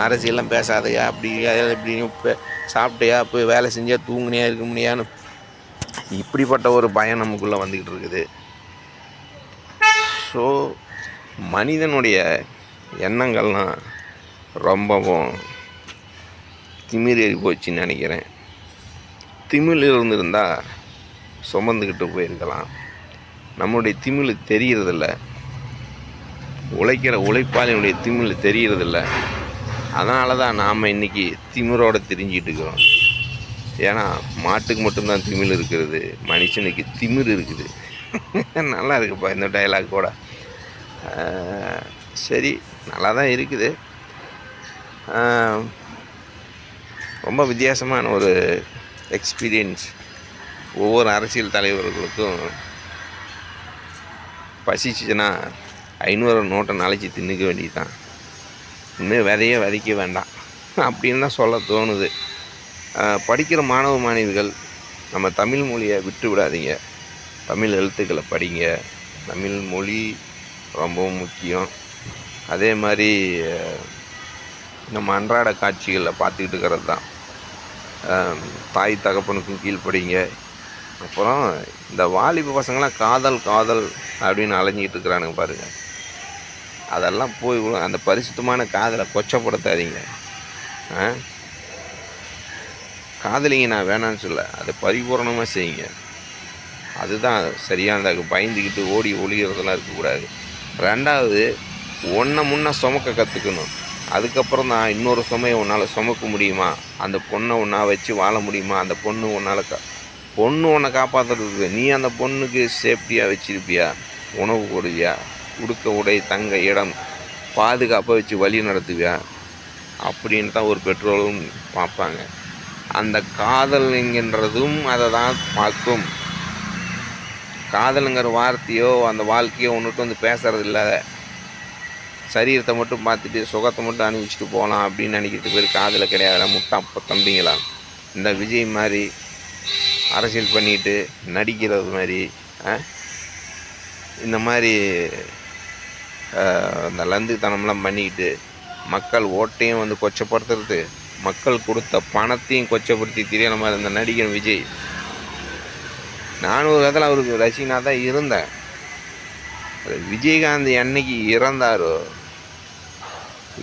அரசியல்லாம் பேசாதையா, அப்படி இப்படின்னு சாப்பிட்டையா, போய் வேலை செஞ்சியா, தூங்குனியா, இருக்க முடியான்னு இப்படிப்பட்ட ஒரு பயம் நமக்குள்ளே வந்துக்கிட்டு இருக்குது. ஸோ மனிதனுடைய எண்ணங்கள்லாம் ரொம்பவும் திமிரேறி போச்சுன்னு நினைக்கிறேன். திமிழ் இருந்திருந்தால் சுமந்துக்கிட்டு போயிருக்கலாம். நம்மளுடைய திமிழ் தெரிகிறதில்ல, உழைக்கிற உழைப்பாளினுடைய திமிழ் தெரிகிறதில்ல. அதனால தான் நாம் இன்றைக்கி திமிரோடு திரிஞ்சிட்டு இருக்கிறோம். ஏன்னா மாட்டுக்கு மட்டும்தான் திமிழ் இருக்கிறது, மனுஷனுக்கு திமிர் இருக்குது. நல்லா இருக்குப்பா இந்த டைலாக் கூட. சரி, நல்லா தான் இருக்குது. ரொம்ப வித்தியாசமான ஒரு எக்ஸ்பீரியன்ஸ். ஒவ்வொரு அரசியல் தலைவர்களுக்கும் பசிச்சுன்னா 500 நோட்டை நாளைக்கு தின்னுக்க வேண்டியது தான், இன்னும் விதைக்க வேண்டாம் அப்படின்னு தான் சொல்ல தோணுது. படிக்கிற மாணவ மாணவிகள், நம்ம தமிழ் மொழியை விட்டு விடாதீங்க, தமிழ் எழுத்துக்களை படிங்க. தமிழ் மொழி ரொம்பவும் முக்கியம். அதே மாதிரி நம்ம அன்றாட காட்சிகளில் பார்த்துக்கிட்டு இருக்கிறது தான். தாய் தகப்பனுக்கும் கீழ்ப்படிங்க. அப்புறம் இந்த வாலிப பசங்களாம் காதல் அப்படின்னு அலைஞ்சிக்கிட்டு இருக்கிறானுங்க பாருங்கள். அதெல்லாம் போய் அந்த பரிசுத்தமான காதலை கொச்சப்படுத்தாதீங்க. காதலிங்க நான் வேணான்னு சொல்ல, அதை பரிபூர்ணமாக செய்யுங்க. அதுதான் சரியானதாக. பயந்துக்கிட்டு ஓடி ஒளிகிறதெல்லாம் இருக்கக்கூடாது. ரெண்டாவது, ஒன்றை முன்னே சுமக்க கற்றுக்கணும். அதுக்கப்புறம் தான் இன்னொரு சுமையை உன்னால் சுமக்க முடியுமா, அந்த பொண்ணை உன்னால் வச்சு வாழ முடியுமா, அந்த பொண்ணு உன்னால் பொண்ணு உன்னை காப்பாற்றுறதுக்கு நீ அந்த பொண்ணுக்கு சேஃப்டியாக வச்சிருப்பியா, உணவு போடுவியா, உடுக்க உடை தங்க இடம் பாதுகாப்பாக வச்சு வழி நடத்துவியா அப்படின்னு தான் ஒரு பெற்றோரும் பார்ப்பாங்க. அந்த காதல் என்கின்றதும் அதை தான் பார்க்கும். காதலுங்கிற வார்த்தையோ அந்த வாழ்க்கையோ ஒன்றுட்டு வந்து பேசுறது இல்லை. சரீரத்தை மட்டும் பார்த்துட்டு சுகத்தை மட்டும் அனுபவிச்சுட்டு போகலாம் அப்படின்னு நினைக்கிறது பேர் காதலை கிடையாது. முட்டாப்ப தம்பிங்களா. இந்த விஜய் மாதிரி அரசியல் பண்ணிட்டு நடிக்கிறது மாதிரி இந்த மாதிரி இந்த லந்துத்தனம்லாம் பண்ணிக்கிட்டு மக்கள் ஓட்டையும் வந்து கொச்சப்படுத்துறது, மக்கள் கொடுத்த பணத்தையும் கொச்சப்படுத்தி தெரியல மாதிரி இந்த நடிகர் விஜய். நானும் ஒரு இடத்துல அவருக்கு ரசிகனாக தான் இருந்தேன். விஜயகாந்த் என்னைக்கு இறந்தாரோ,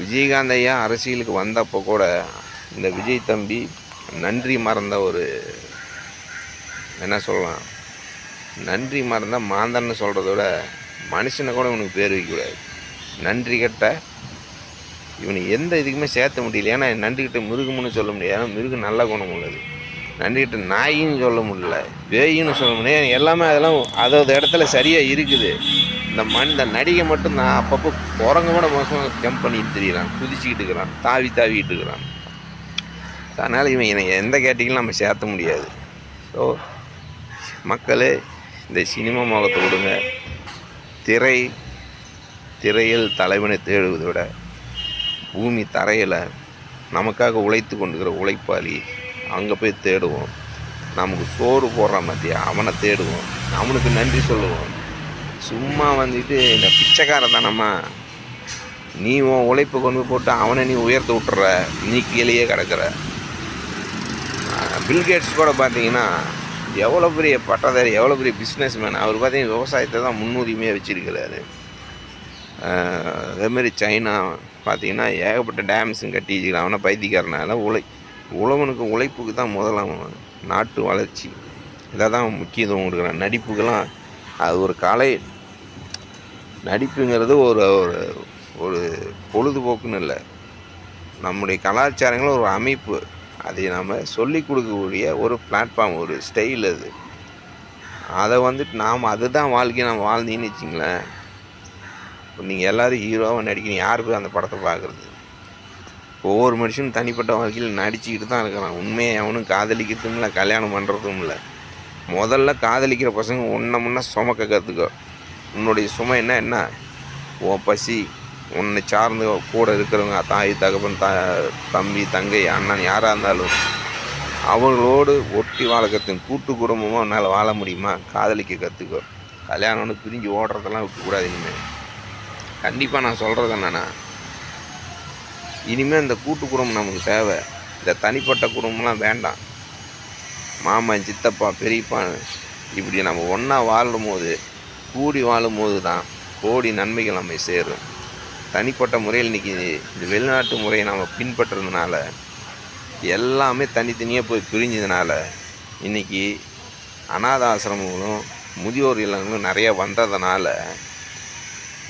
விஜயகாந்த் ஐயா அரசியலுக்கு வந்தப்போ கூட இந்த விஜய் தம்பி நன்றி மறந்த ஒரு என்ன சொல்லலாம், நன்றி மறந்த மாந்தன்னு சொல்கிறத விட மனுஷனை கூட இவனுக்கு பேர் வைக்கக்கூடாது. நன்றி கட்ட இவனுக்கு எந்த இதுக்குமே சேர்த்த முடியல. ஏன்னா நன்றிக்கிட்ட மிருகம்னு சொல்ல முடியாது. ஏன்னா மிருகம் நல்ல குணம் உள்ளது. நன்றிக்கிட்ட நாயின்னு சொல்ல முடியல, பேயின்னு சொல்ல முடியாது. எல்லாமே அதெல்லாம் அதோட இடத்துல சரியாக இருக்குது. இந்த நடிகை மட்டும் நான் அப்பப்போ குரங்க கூட மோசமாக ஜம்ப் பண்ணிட்டு தெரியுறான், குதிச்சுக்கிட்டு இருக்கிறான், தாவிட்டு இருக்கிறான். அதனால் இவன் எந்த கேட்டீங்களும் நம்ம சேர்த்த முடியாது. ஸோ மக்களே, இந்த சினிமா முகத்தை விடுங்க. திரையில் தலைவனை தேடுவதை விட பூமி தரையில் நமக்காக உழைத்து கொண்டுக்கிற உழைப்பாளி அங்கே போய் தேடுவோம். நமக்கு சோறு போடுறான் மத்தியா, அவனை தேடுவோம், அவனுக்கு நன்றி சொல்லுவோம். சும்மா வந்துட்டு இந்த பிச்சைக்காரன் தானம்மா, நீ உன் உழைப்பு கொண்டு போட்டு அவனை நீ உயர்த்த விட்டுற, நீ கீழேயே கிடக்கிற. பில்கேட்ஸ் கூட பார்த்தீங்கன்னா எவ்வளோ பெரிய பட்டதாரி, எவ்வளோ பெரிய பிஸ்னஸ் மேன். அவர் பார்த்தீங்கன்னா விவசாயத்தை தான் முன்னுரிமையாக வச்சுருக்கிறாரு. அதேமாரி சைனா பார்த்தீங்கன்னா ஏகப்பட்ட டேம்ஸும் கட்டி வச்சுக்கிறான். அவனை பைத்தியக்காரனால உழவனுக்கு உழைப்புக்கு தான் முதலாம் நாட்டு வளர்ச்சி, இதை தான் முக்கியத்துவம் கொடுக்குறான். நடிப்புக்கெல்லாம் அது ஒரு கலை. நடிப்புங்கிறது ஒரு ஒரு பொழுதுபோக்குன்னு இல்லை, நம்முடைய கலாச்சாரங்களும் ஒரு அமைப்பு. அதை நம்ம சொல்லி கொடுக்கக்கூடிய ஒரு பிளாட்ஃபார்ம், ஒரு ஸ்டைல். அதை வந்துட்டு நாம் அதுதான் வாழ்க்கையை நம்ம வாழ்ந்தீங்கன்னு வச்சிங்களேன். இப்போ நீங்கள் எல்லோரும் ஹீரோவாக நடிக்கணும், யார் போய் அந்த படத்தை பார்க்குறது? ஒவ்வொரு மனுஷனும் தனிப்பட்ட வாழ்க்கையில் நடிச்சுக்கிட்டு தான் இருக்கிறான். உண்மையை அவனும் காதலிக்கிறதும் இல்லை, கல்யாணம் பண்ணுறதும் இல்லை. முதல்ல காதலிக்கிற பசங்க முன்ன சுமக்க கற்றுக்கோ. உன்னுடைய சுமை என்ன உன் பசி, உன்னை சார்ந்து கூட இருக்கிறவங்க தாய் தகப்பன் தம்பி தங்கை அண்ணன் யாராக இருந்தாலும் அவங்களோடு ஒட்டி வாழ கற்றுங்க. கூட்டு குடும்பமாக உன்னால் வாழ முடியுமா? காதலிக்க கற்றுக்கோ. கல்யாணம்னு பிரிஞ்சு ஓடுறதெல்லாம் விட்டுக்கூடாது. இனிமேல் கண்டிப்பாக நான் சொல்கிறது என்னென்னா, இனிமேல் இந்த கூட்டு குடும்பம் நமக்கு தேவை. இந்த தனிப்பட்ட குடும்பம்லாம் வேண்டாம். மாமன் சித்தப்பா பெரியப்பா இப்படி நம்ம ஒன்றா வாழும்போது, கூடி வாழும்போது தான் கோடி நன்மைகள் நம்மை சேரும். தனிப்பட்ட முறையில் இன்றைக்கி இந்த வெளிநாட்டு முறையை நம்ம பின்பற்றுறதுனால, எல்லாமே தனித்தனியாக போய் பிரிஞ்சதுனால இன்றைக்கி அநாத ஆசிரமங்களும் முதியோர் இல்லங்களும் நிறையா வந்ததுனால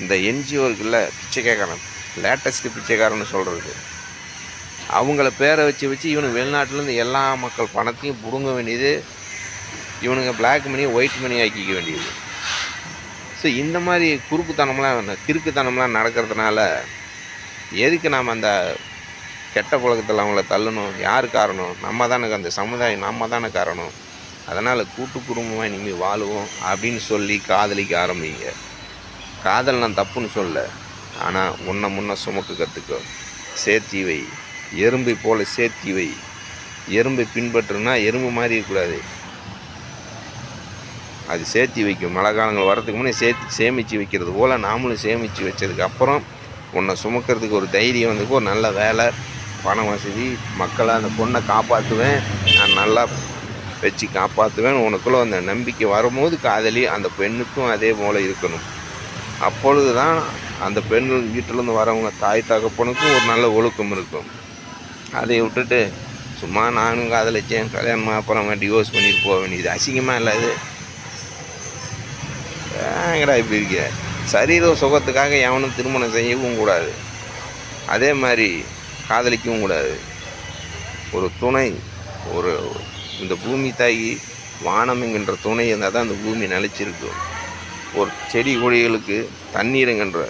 இந்த என்ஜிஓர்களில் பிச்சைக்காரன், லேட்டஸ்ட்டு பிச்சைக்காரன்னு சொல்கிறது, அவங்கள பேரை வச்சு இவனுக்கு வெளிநாட்டிலேருந்து எல்லா மக்கள் பணத்தையும் பிடுங்க வேண்டியது, இவனுங்க பிளாக் மணியை ஒயிட் மணி ஆக்கிக்க வேண்டியது. ஸோ இந்த மாதிரி கிறுக்குத்தனம்லாம் நடக்கிறதுனால எதுக்கு நாம் அந்த கெட்ட பழக்கத்தில் அவங்கள தள்ளணும்? யார் காரணம்? நம்ம தானே, அந்த சமுதாயம் நம்ம தானே காரணம். அதனால் கூட்டு குடும்பமாக இனிமேல் வாழுவோம் அப்படின்னு சொல்லி காதலிக்க ஆரம்பிங்க. காதல் நான் தப்புன்னு சொல்ல, ஆனால் முன்ன சுமக்க கற்றுக்கோ. சேர்த்தி வை, எறும்பை போல் சேர்த்தி வை. எறும்பை பின்பற்றுனா எறும்பு மாதிரி இருக்கக்கூடாது, அது சேர்த்தி வைக்கும். மழை காலங்கள் வரதுக்கு முன்னே சேமித்து வைக்கிறது போல் நாமளும் சேமித்து வச்சதுக்கு அப்புறம் உன்னை சுமக்கிறதுக்கு ஒரு தைரியம் வந்துக்கு, ஒரு நல்ல வேலை, பண வசதி, மக்களை அந்த பொண்ணை காப்பாற்றுவேன், நான் நல்லா வச்சு காப்பாற்றுவேன், உனக்குள்ளே அந்த நம்பிக்கை வரும்போது காதலி அந்த பெண்ணுக்கும் அதே போல் இருக்கணும். அப்பொழுது தான் அந்த பெண்கள் வீட்டிலேருந்து வரவங்க தாய் தகப்பனுக்கும் ஒரு நல்ல ஒழுக்கம் இருக்கும். அதை விட்டுட்டு சும்மா நானும் காதலிச்சேன், கல்யாணமாக அப்புறம் டிவோர்ஸ் பண்ணிட்டு போக வேண்டியது அசிங்கமாக இல்லை? அது ஏங்கடா இப்படி இருக்க? சரீர சுகத்துக்காக எவனும் திருமணம் செய்யவும் கூடாது. அதே மாதிரி காதலிக்கவும் கூடாது. ஒரு துணை, ஒரு இந்த பூமி தாய் வானம் என்கின்ற துணை இருந்தால் தான் அந்த பூமி நிலைச்சிருக்கும். ஒரு செடி கொடிகளுக்கு தண்ணீருங்கின்ற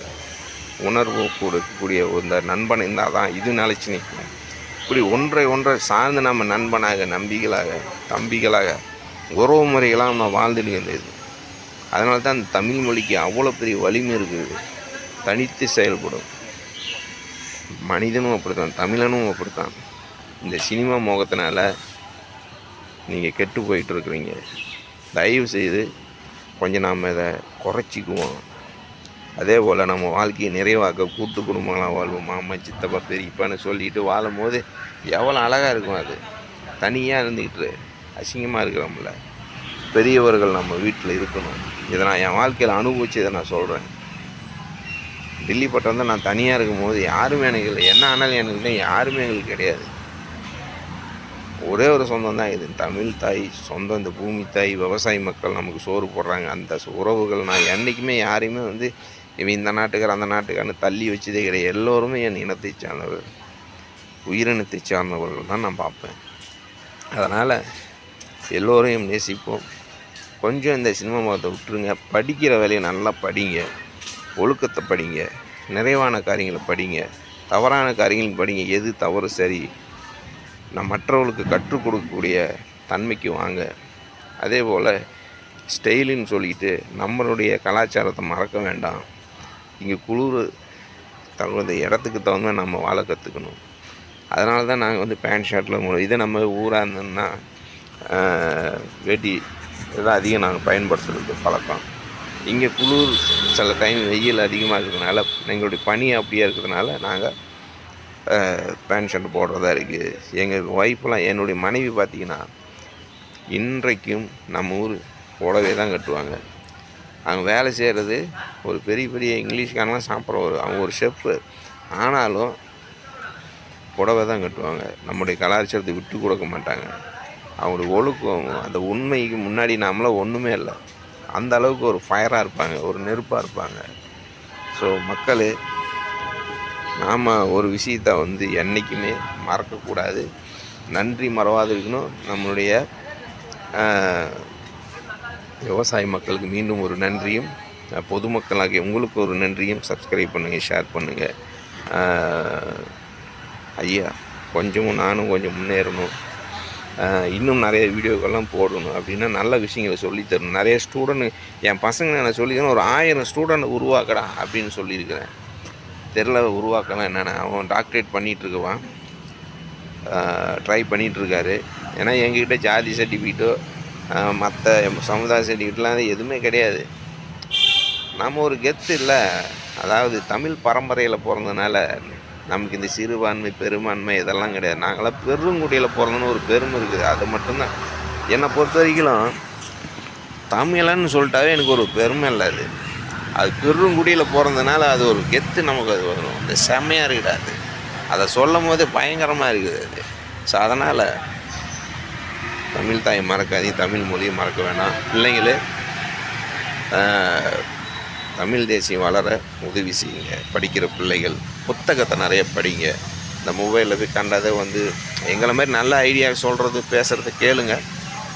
உணர்வு கொடுக்கக்கூடிய இந்த நண்பன் இருந்தால் தான் இது நிலைச்சி நிற்கும். இப்படி ஒன்றை சார்ந்து நம்ம நண்பனாக, நம்பிகளாக, தம்பிகளாக, உறவு முறைகளாக நம்ம வாழ்ந்துடுகின்றது. அதனால தான் அந்த தமிழ் மொழிக்கு அவ்வளோ பெரிய வலிமை இருக்குது. தனித்து செயல்படும். மனிதனும் அப்படித்தான், தமிழனும் அப்படித்தான். இந்த சினிமா மோகத்தினால நீங்கள் கெட்டு போயிட்டுருக்குறீங்க. தயவு செய்து கொஞ்சம் நாம் இதை குறைச்சிக்குவோம். அதே போல் நம்ம வாழ்க்கையை நிறைவாக்க கூட்டு குடும்பங்களாக வாழ்வோம். மாமா, சித்தப்பா, பெரியப்பான்னு சொல்லிட்டு வாழும் போது எவ்வளோ அழகாக இருக்கும். அது தனியாக இருந்துக்கிட்டு அசிங்கமாக இருக்கிறோம்ல. பெரியவர்கள் நம்ம வீட்டில் இருக்கணும். இதை நான் என் வாழ்க்கையில் அனுபவித்து இதை நான் சொல்கிறேன். டில்லி பட்டம் வந்து நான் தனியாக இருக்கும்போது யாருமே எனக்கு இல்லை. என்ன ஆனாலும் எனக்கு யாருமே எங்களுக்கு கிடையாது. ஒரே ஒரு சொந்தம் தான் இது, தமிழ் தாய் சொந்தம். இந்த பூமி தாய், விவசாய மக்கள் நமக்கு சோறு போடுறாங்க. அந்த உறவுகள் நான் என்றைக்குமே யாரையுமே வந்து இவன் இந்த நாட்டுக்கார அந்த நாட்டுக்காரன்னு தள்ளி வச்சதே கிடையாது. எல்லோருமே என் இனத்தை சார்ந்தவர்கள், உயிரினத்தை சார்ந்தவர்கள் தான் நான் பார்ப்பேன். அதனால் எல்லோரையும் நேசிப்போம். கொஞ்சம் இந்த சினிமா மதத்தை விட்டுருங்க. படிக்கிற வேலையை நல்லா படிங்க, ஒழுக்கத்தை படிங்க, நிறைவான காரியங்களை படிங்க, தவறான காரியங்கள் படிங்க. எது தவறு சரி மற்றவர்களுக்கு கற்றுக் கொடுக்கக்கூடிய தன்மைக்கு வாங்க. அதே போல் ஸ்டைலுன்னு சொல்லிட்டு நம்மளுடைய கலாச்சாரத்தை மறக்க வேண்டாம். இங்கே குளிர் தகுந்த இடத்துக்கு தகுந்த நம்ம வாழ கற்றுக்கணும். அதனால தான் நாங்கள் வந்து பேண்ட் ஷர்ட்டில் இதை நம்ம ஊராக இருந்தோம்னா வேட்டி இதெல்லாம் அதிகம் நாங்கள் பயன்படுத்துறது பழக்கம். இங்கே குளிர் சில டைம் வெயில் அதிகமாக இருக்கிறதுனால, எங்களுடைய பனி அப்படியே இருக்கிறதுனால நாங்கள் பேண்ட் ஷர்ட் போடுறதா இருக்குது. எங்கள் ஒய்ஃபெலாம், என்னுடைய மனைவி பார்த்திங்கன்னா இன்றைக்கும் நம்ம ஊர் புடவை தான் கட்டுவாங்க. அவங்க வேலை செய்கிறது ஒரு பெரிய பெரிய இங்கிலீஷ்காரங்களாம் சாப்பிட்ற அவங்க ஒரு ஷெஃப்பு. ஆனாலும் புடவை தான் கட்டுவாங்க. நம்முடைய கலாச்சாரத்தை விட்டு கொடுக்க மாட்டாங்க. அவங்களுடைய ஒழுக்கம், அந்த உண்மைக்கு முன்னாடி நாமளாம் ஒன்றுமே இல்லை. அந்த அளவுக்கு ஒரு ஃபயராக இருப்பாங்க, ஒரு நெருப்பாக இருப்பாங்க. ஸோ மக்கள், நாம் ஒரு விஷயத்தை வந்து என்றைக்குமே மறக்கக்கூடாது. நன்றி மறவாது இருக்கணும். நம்மளுடைய விவசாய மக்களுக்கு மீண்டும் ஒரு நன்றியும், பொதுமக்களாகிய உங்களுக்கு ஒரு நன்றியும். சப்ஸ்கிரைப் பண்ணுங்கள், ஷேர் பண்ணுங்கள். ஐயா, கொஞ்சமும் நானும் கொஞ்சம் முன்னேறணும், இன்னும் நிறைய வீடியோக்கள்லாம் போடணும் அப்படின்னா நல்ல விஷயங்களை சொல்லித்தரணும். நிறைய ஸ்டூடெண்ட், என் பசங்க நான் சொல்லிக்கிறேன், ஒரு 1000 ஸ்டூடெண்ட் உருவாக்கடா அப்படின்னு சொல்லியிருக்கிறேன். தெரில உருவாக்கலாம் என்னென்ன. அவன் டாக்டரேட் பண்ணிகிட்ருக்குவான், ட்ரை பண்ணிகிட்ருக்காரு. ஏன்னா எங்ககிட்ட ஜாதி சர்டிஃபிகேட்டோ மற்ற சமுதாய சர்டிஃபிகேட்லாம் எதுவுமே கிடையாது. நம்ம ஒரு கெத்து இல்லை. அதாவது தமிழ் பரம்பரையில் பிறந்ததுனால நமக்கு இந்த சிறுபான்மை பெரும்பான்மை இதெல்லாம் கிடையாது. நாங்களாம் பெருங்குடியில் பிறந்தோன்னு ஒரு பெருமை இருக்குது. அது மட்டும்தான் என்னை பொறுத்த வரைக்கும். தமிழன்னு சொல்லிட்டாவே எனக்கு ஒரு பெருமை இல்லை. அது பெருங்குடியில் பிறந்ததுனால அது ஒரு கெத்து நமக்கு. அது வரும், அந்த செம்மையாக இருக்காது. அதை சொல்லும் போது பயங்கரமாக இருக்குது அது. ஸோ அதனால் தமிழ் தாயை மறக்காதீங்க, தமிழ் மொழியை மறக்க வேண்டாம். பிள்ளைங்களே, தமிழ் தேசியம் வளர உதவி செய்யுங்க. படிக்கிற பிள்ளைகள் புத்தகத்தை நிறைய படிங்க. இந்த மொபைலில் போய் கண்டதை வந்து எங்களை மாதிரி நல்ல ஐடியா சொல்கிறது பேசுகிறத கேளுங்க.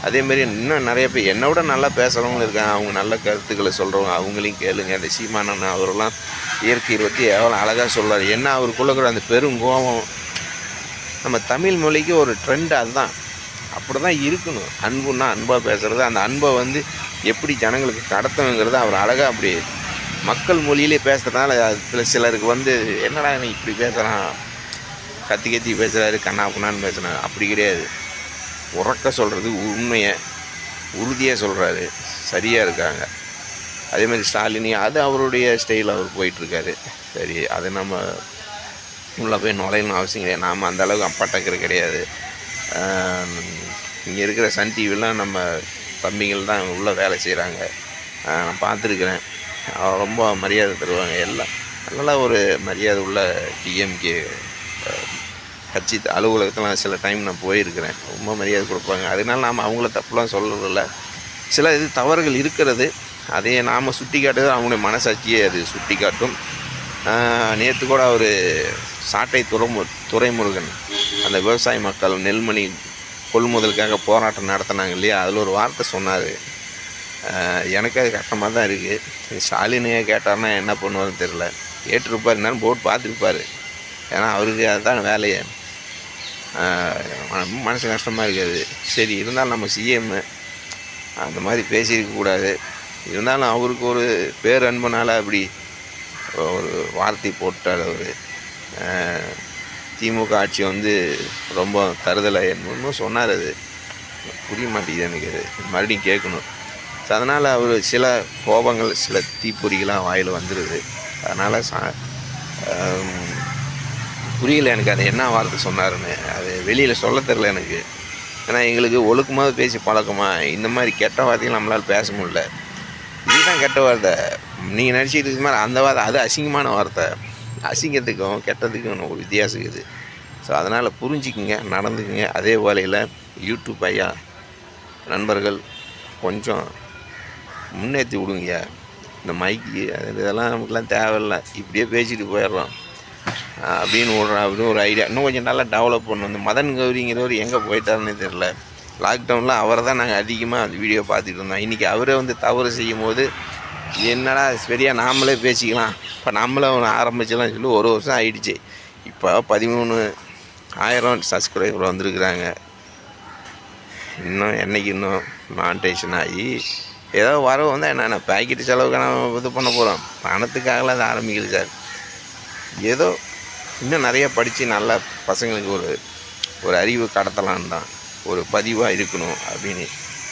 அதேமாரி இன்னும் நிறைய பேர் என்னை விட நல்லா பேசுகிறவங்களும் இருக்காங்க. அவங்க நல்ல கருத்துக்களை சொல்கிறவங்க, அவங்களையும் கேளுங்க. அந்த சீமானண்ணா அவரெல்லாம் இயற்கையை பற்றி எவ்வளோ அழகாக சொல்கிறார். என்ன அவருக்குள்ளே கூட அந்த பெருங்கோபம். நம்ம தமிழ் மொழிக்கு ஒரு ட்ரெண்ட் அதுதான். அப்படி தான் இருக்கணும். அன்புன்னா அன்பாக பேசுகிறது, அந்த அன்பை வந்து எப்படி ஜனங்களுக்கு கடத்தணுங்கிறத அவர் அழகாக அப்படி மக்கள் மொழியிலே பேசுகிறதுனால சிலருக்கு வந்து என்னடா நீ இப்படி பேசுகிறான், கத்தி கத்தி பேசுகிறாரு, கண்ணா புண்ணான்னு பேசுகிறாரு. அப்படி கிடையாது. உறக்க சொல்கிறது, உண்மையை உறுதியாக சொல்கிறாரு, சரியாக இருக்காங்க. அதேமாதிரி ஸ்டாலினி, அது அவருடைய ஸ்டைல் அவர் போயிட்டுருக்காரு. சரி, அது நம்ம உள்ளே போய் நுழையணும் அவசியம் கிடையாது. நாம் அந்தளவுக்கு அப்பாட்டக்கிற கிடையாது. இங்கே இருக்கிற சன் டிவிலாம் நம்ம தம்பிகள் தான் உள்ளே வேலை செய்கிறாங்க. நான் பார்த்துருக்குறேன். ரொம்ப மரியாதை தருவாங்க. எல்லாம் நல்லா ஒரு மரியாதை உள்ள டிஎம்கே கட்சி அலுவலகத்தில் சில டைம் நான் போயிருக்கிறேன். ரொம்ப மரியாதை கொடுப்பாங்க. அதனால நாம் அவங்கள தப்புலாம் சொல்கிறதில்ல. சில இது தவறுகள் இருக்கிறது, அதையே நாம் சுட்டி காட்டுறது அவங்களுடைய மனசாட்சியை அது சுட்டி காட்டும். நேற்று கூட அவர் சாட்டை துரைமுருகன் அந்த விவசாய மக்கள் நெல்மணி கொள்முதலுக்காக போராட்டம் நடத்தினாங்க இல்லையா, அதில் ஒரு வார்த்தை சொன்னார். எனக்கு அது கஷ்டமாக தான் இருக்குது. ஸ்டாலினையே கேட்டார்னா என்ன பண்ணுவாருன்னு தெரில. கேட்டிருப்பார், என்னன்னு போட்டு பார்த்துருப்பார். ஏன்னா அவருக்கு அதுதான் வேலையை. மனசு கஷ்டமாக இருக்காது. சரி, இருந்தாலும் நம்ம சிஎம் அந்த மாதிரி பேசியிருக்கக்கூடாது. இருந்தாலும் அவருக்கு ஒரு பேரன்புனால அப்படி ஒரு வார்த்தை போட்டார். அவர் திமுக ஆட்சி வந்து ரொம்ப தருதலை என்னமோ சொன்னார். அது புரிய மாட்டேங்குது எனக்கு. அது மறுபடியும் கேட்கணும். ஸோ அதனால் அவர் சில கோபங்கள், சில தீப்பொறிகளாக வாயில் வந்துடுது. அதனால் புரியல எனக்கு அது என்ன வார்த்தை சொன்னாருன்னு. அது வெளியில் சொல்ல தெரில எனக்கு. ஏன்னா எங்களுக்கு ஒழுக்கமாக பேசி பழக்கமா, இந்த மாதிரி கெட்ட வார்த்தைகள் நம்மளால் பேச முடியல. இதுதான் கெட்ட வார்த்தை. நீங்கள் நினச்சிட்டு இருக்க மாதிரி அந்த வார்த்தை அது அசிங்கமான வார்த்தை. அசிங்கத்துக்கும் கெட்டதுக்கும் ஒரு வித்தியாசம் இருக்குது. ஸோ அதனால் புரிஞ்சிக்குங்க, நடந்துக்குங்க. அதே வேளையில் யூடியூப் ஐயா நண்பர்கள் கொஞ்சம் முன்னேற்றி விடுங்க. இந்த மைக்கு இதெல்லாம் நமக்குலாம் தேவையில்லை, இப்படியே பேசிட்டு போயிடுறோம் அப்படின்னு ஒரு ஐடியா. இன்னும் கொஞ்சம் நல்லா டெவலப் பண்ணணும். இந்த மதன் கௌரிங்கிறவர் எங்கே போயிட்டாருன்னு தெரில. லாக்டவுனில் அவரை தான் நாங்கள் அதிகமாக அந்த வீடியோ பார்த்துட்டு இருந்தோம். இன்றைக்கி அவரே வந்து தவறு செய்யும் போது என்னடா சரியாக நாமளே பேசிக்கலாம், இப்போ நம்மளே ஒன்று ஆரம்பிச்சலாம் சொல்லி ஒரு வருஷம் ஆகிடுச்சு. இப்போ 13,000 சப்ஸ்கிரைபர் வந்திருக்குறாங்க. இன்னும் மானிட்டேஷன் ஆகி ஏதோ வரவு வந்தால் என்னென்ன பேக்கெட் செலவுக்கு நம்ம இது பண்ண போகிறோம். பணத்துக்காகலாம் அது ஆரம்பிக்கல சார். ஏதோ இன்னும் நிறைய படித்து நல்ல பசங்களுக்கு ஒரு அறிவு கடத்தலான்னு தான், ஒரு பதிவாக இருக்கணும் அப்படின்னு.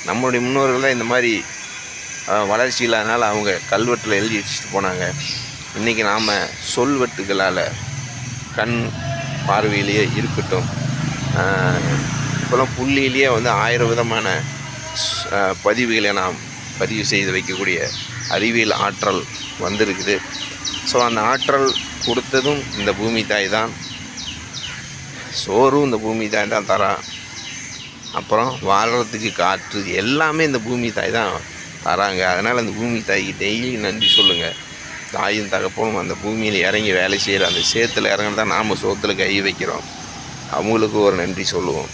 நம்மளுடைய முன்னோர்கள் தான் இந்த மாதிரி வளர்ச்சி இல்லாதனால அவங்க கல்வெட்டில் எழுதி வச்சுட்டு போனாங்க. இன்றைக்கி நாம் சொல்வெட்டுகளால் கண் பார்வையிலேயே இருக்கட்டும், இப்போலாம் புள்ளியிலேயே வந்து 1000 விதமான பதிவுகளை நாம் பதிவு செய்து வைக்கக்கூடிய அறிவியல் ஆற்றல் வந்திருக்குது. ஸோ அந்த ஆற்றல் கொடுத்ததும் இந்த பூமி தாய் தான். சோறும் இந்த பூமி தாய் தான் தரான். அப்புறம் வாழ்கிறதுக்கு காற்று எல்லாமே இந்த பூமி தாய் தான் தராங்க. அதனால் அந்த பூமி தாய்க்கு டெய்லி நன்றி சொல்லுங்கள். தாயும் தகப்பனும் அந்த பூமியில் இறங்கி வேலை செய்கிற அந்த சேத்துல இறங்க தான் நாம் சோத்தில் கை வைக்கிறோம். அவங்களுக்கு ஒரு நன்றி சொல்லுவோம்.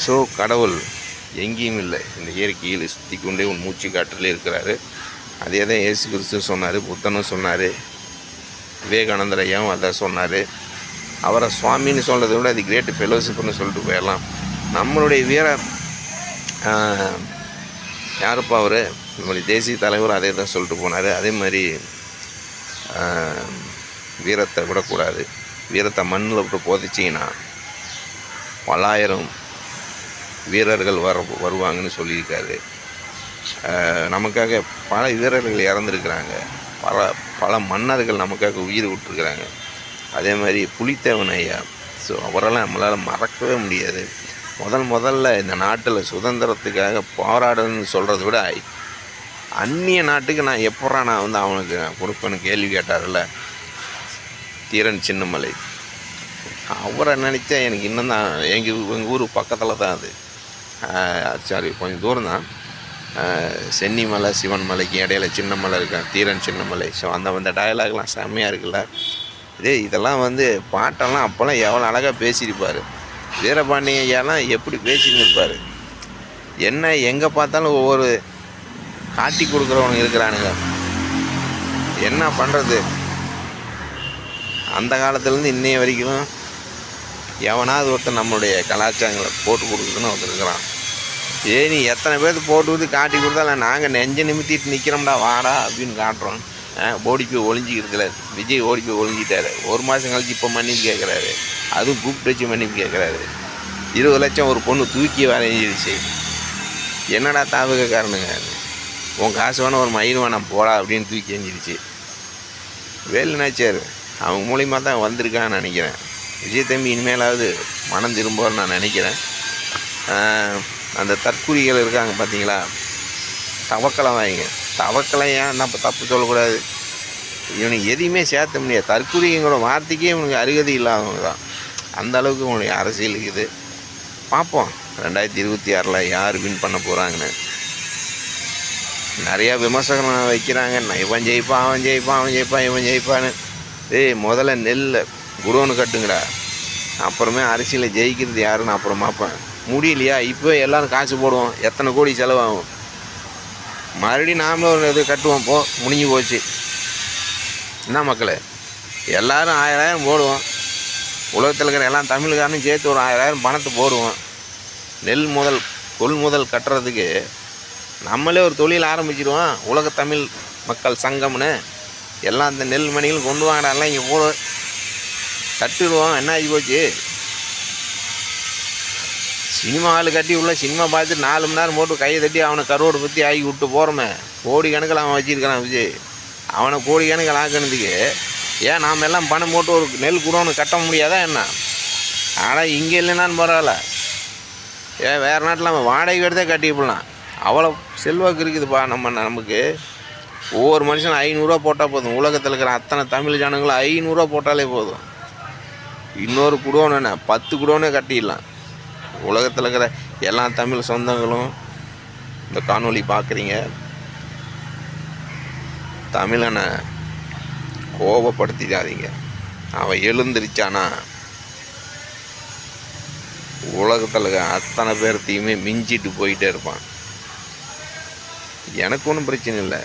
ஸோ கடவுள் எங்கேயும் இல்லை, இந்த இயற்கையில் சுற்றி கொண்டே உன் மூச்சு காற்றில் இருக்கிறாரு. அதே தான் இயேசு கிறிஸ்து சொன்னார், புத்தனும் சொன்னார், விவேகானந்தர் ஐயாவும் அதை சொன்னார். அவரை சுவாமின்னு சொல்கிறத விட அது கிரேட் ஃபெலோஷிப்னு சொல்லிட்டு போயிடலாம். நம்மளுடைய யாருப்பா அவர், நம்மளுடைய தேசிய தலைவர் அதே தான் சொல்லிட்டு போனார். அதே மாதிரி வீரத்தை விடக்கூடாது. வீரத்தை மண்ணில் விட்டு போதிச்சிங்கன்னா 1000 வீரர்கள் வருவாங்கன்னு சொல்லியிருக்காரு. நமக்காக பல வீரர்கள் இறந்துருக்கிறாங்க. பல மன்னர்கள் நமக்காக உயிர் விட்டுருக்குறாங்க. அதே மாதிரி புலித்தேவன் ஐயா, ஸோ அவரெல்லாம் நம்மளால் மறக்கவே முடியாது. முதல்ல இந்த நாட்டில் சுதந்திரத்துக்காக போராடணும்னு சொல்கிறத விட அந்நிய நாட்டுக்கு நான் எப்படா நான் வந்து அவனுக்கு கொடுப்பேன்னு கேள்வி கேட்டார்ல தீரன் சின்னமலை. அவரை நினச்சா எனக்கு இன்னும் தான் எங்கள் ஊர் பக்கத்தில் தான் அது, சாரி கொஞ்சம் தூரம் தான். சென்னிமலை சிவன் மலைக்கு இடையில சின்னமலை இருக்கேன், தீரன் சின்னமலை. ஸோ அந்த டயலாக்லாம் செம்மையாக இருக்குல்ல. இதெல்லாம் வந்து பாட்டெல்லாம் அப்போல்லாம் எவ்வளோ அழகாக பேசியிருப்பார். வீரபாண்டிய ஐயாலாம் எப்படி பேசின்னு இருப்பார். என்ன எங்கே பார்த்தாலும் ஒவ்வொரு காட்டி கொடுக்குறவங்க இருக்கிறானுங்க. என்ன பண்ணுறது, அந்த காலத்துலேருந்து இன்னைய வரைக்கும் எவனாவது ஒருத்தர் நம்மளுடைய கலாச்சாரங்களை போட்டு கொடுக்குதுன்னு ஒருத்தர் இருக்கிறான். நீ எத்தனை பேர்த்து போட்டு கொடுத்து காட்டி கொடுத்தாலும் நாங்கள் நெஞ்சை நிமித்திட்டு நிற்கிறோம்டா வாடா அப்படின்னு காட்டுறோம். ஓடி போய் ஒளிஞ்சிக்கிறதுல விஜய் ஓடி போய் ஒளிஞ்சிட்டாரு. 1 மாதம் கழிச்சு இப்போ மன்னிப்பு கேட்குறாரு. அதுவும் கூப்பிட்டு வச்சு மன்னிப்பு கேட்குறாரு. 20 லட்சம் ஒரு பொண்ணு தூக்கி வரைஞ்சிருச்சு. என்னடா தாவகக்காரனுங்க, உன் காசு வேணா ஒரு மயில் வேணாம் போடா அப்படின்னு தூக்கி எஞ்சிருச்சு. வேலுநாச்சியார் அவங்க மூலிமா தான் வந்திருக்கான்னு நினைக்கிறேன். விஜய் தம்பி இனிமேலாவது மனம் திரும்புவார்னு நான் நினைக்கிறேன். அந்த தற்குறிகள் இருக்காங்க பார்த்தீங்களா, தவக்கலம் வாங்க. தவக்கலம் ஏன் நம்ம தப்பு சொல்லக்கூடாது. இவனுக்கு எதையுமே சேர்த்த முடியாது. தற்குறிங்கிற வார்த்தைக்கே இவனுக்கு அருகதை இல்லாதவங்க தான். அந்த அளவுக்கு உங்களுடைய அரசியல் இருக்குது. பார்ப்போம் 2026 யார் வின் பண்ண போகிறாங்கன்னு. நிறையா விமர்சனம் வைக்கிறாங்க. இவன் ஜெயிப்பான், அவன் ஜெயிப்பான், அவன் ஜெயிப்பான், இவன் ஜெயிப்பான்னு. முதல்ல நெல் குடோனு கட்டுங்கடா, அப்புறமே அரசியலில் ஜெயிக்கிறது யாருன்னு அப்புறம் பார்ப்பேன். முடியலையா இப்போ எல்லோரும் காசு போடுவோம், எத்தனை கோடி செலவாகும், மறுபடியும் நாமளும் ஒரு இது கட்டுவோம். முடிஞ்சு போச்சு. என்ன மக்களே, எல்லோரும் 1000 போடுவோம். உலகத்தில் இருக்கிற எல்லாம் தமிழ்காரனும் சேர்த்து ஒரு 1000 பணத்தை போடுவோம். நெல் கொள்முதல் கட்டுறதுக்கு நம்மளே ஒரு தொழில் ஆரம்பிச்சிடுவோம். உலக தமிழ் மக்கள் சங்கம்னு எல்லாம் அந்த நெல் மணிகள் கொண்டு வாங்கடாலாம் இங்கே போட கட்டிடுவோம். என்ன ஆகி போச்சு? சினிமா ஆள் கட்டி உள்ள சினிமா பார்த்துட்டு 4 மணி நேரம் போட்டு கையை தட்டி அவனை கரோடு பற்றி ஆகி விட்டு போகிறோமே. கோடி கணக்கில் அவன் வச்சுருக்கிறான் விஜய். அவனை கோடி கணக்கில் ஆக்கினதுக்கு ஏன் நாம் எல்லாம் பணம் போட்டு ஒரு நெல் குடோனு கட்ட முடியாதா என்ன? ஆனால் இங்கே இல்லைன்னான்னு பரவாயில்ல, வேறு நாட்டில் நம்ம வாடகை எடுத்தே கட்டிப்படலாம். அவ்வளோ செல்வாக்கு இருக்குதுப்பா. நமக்கு ஒவ்வொரு மனுஷனும் 500 போட்டால் போதும். உலகத்தில் இருக்கிற அத்தனை தமிழ் ஜனங்களும் 500 போட்டாலே போதும். இன்னொரு குடோனு என்ன 10 குடோனே கட்டிடலாம். உலகத்தில் இருக்கிற எல்லா தமிழ் சொந்தங்களும் இந்த காணொளி பார்க்குறீங்க. தமிழனை கோபப்படுத்திடாதீங்க. அவன் எழுந்திருச்சானா உலகத்தில் அத்தனை பேர்த்தையுமே மிஞ்சிட்டு போயிட்டே இருப்பான். எனக்கு ஒன்றும் பிரச்சனை இல்லை,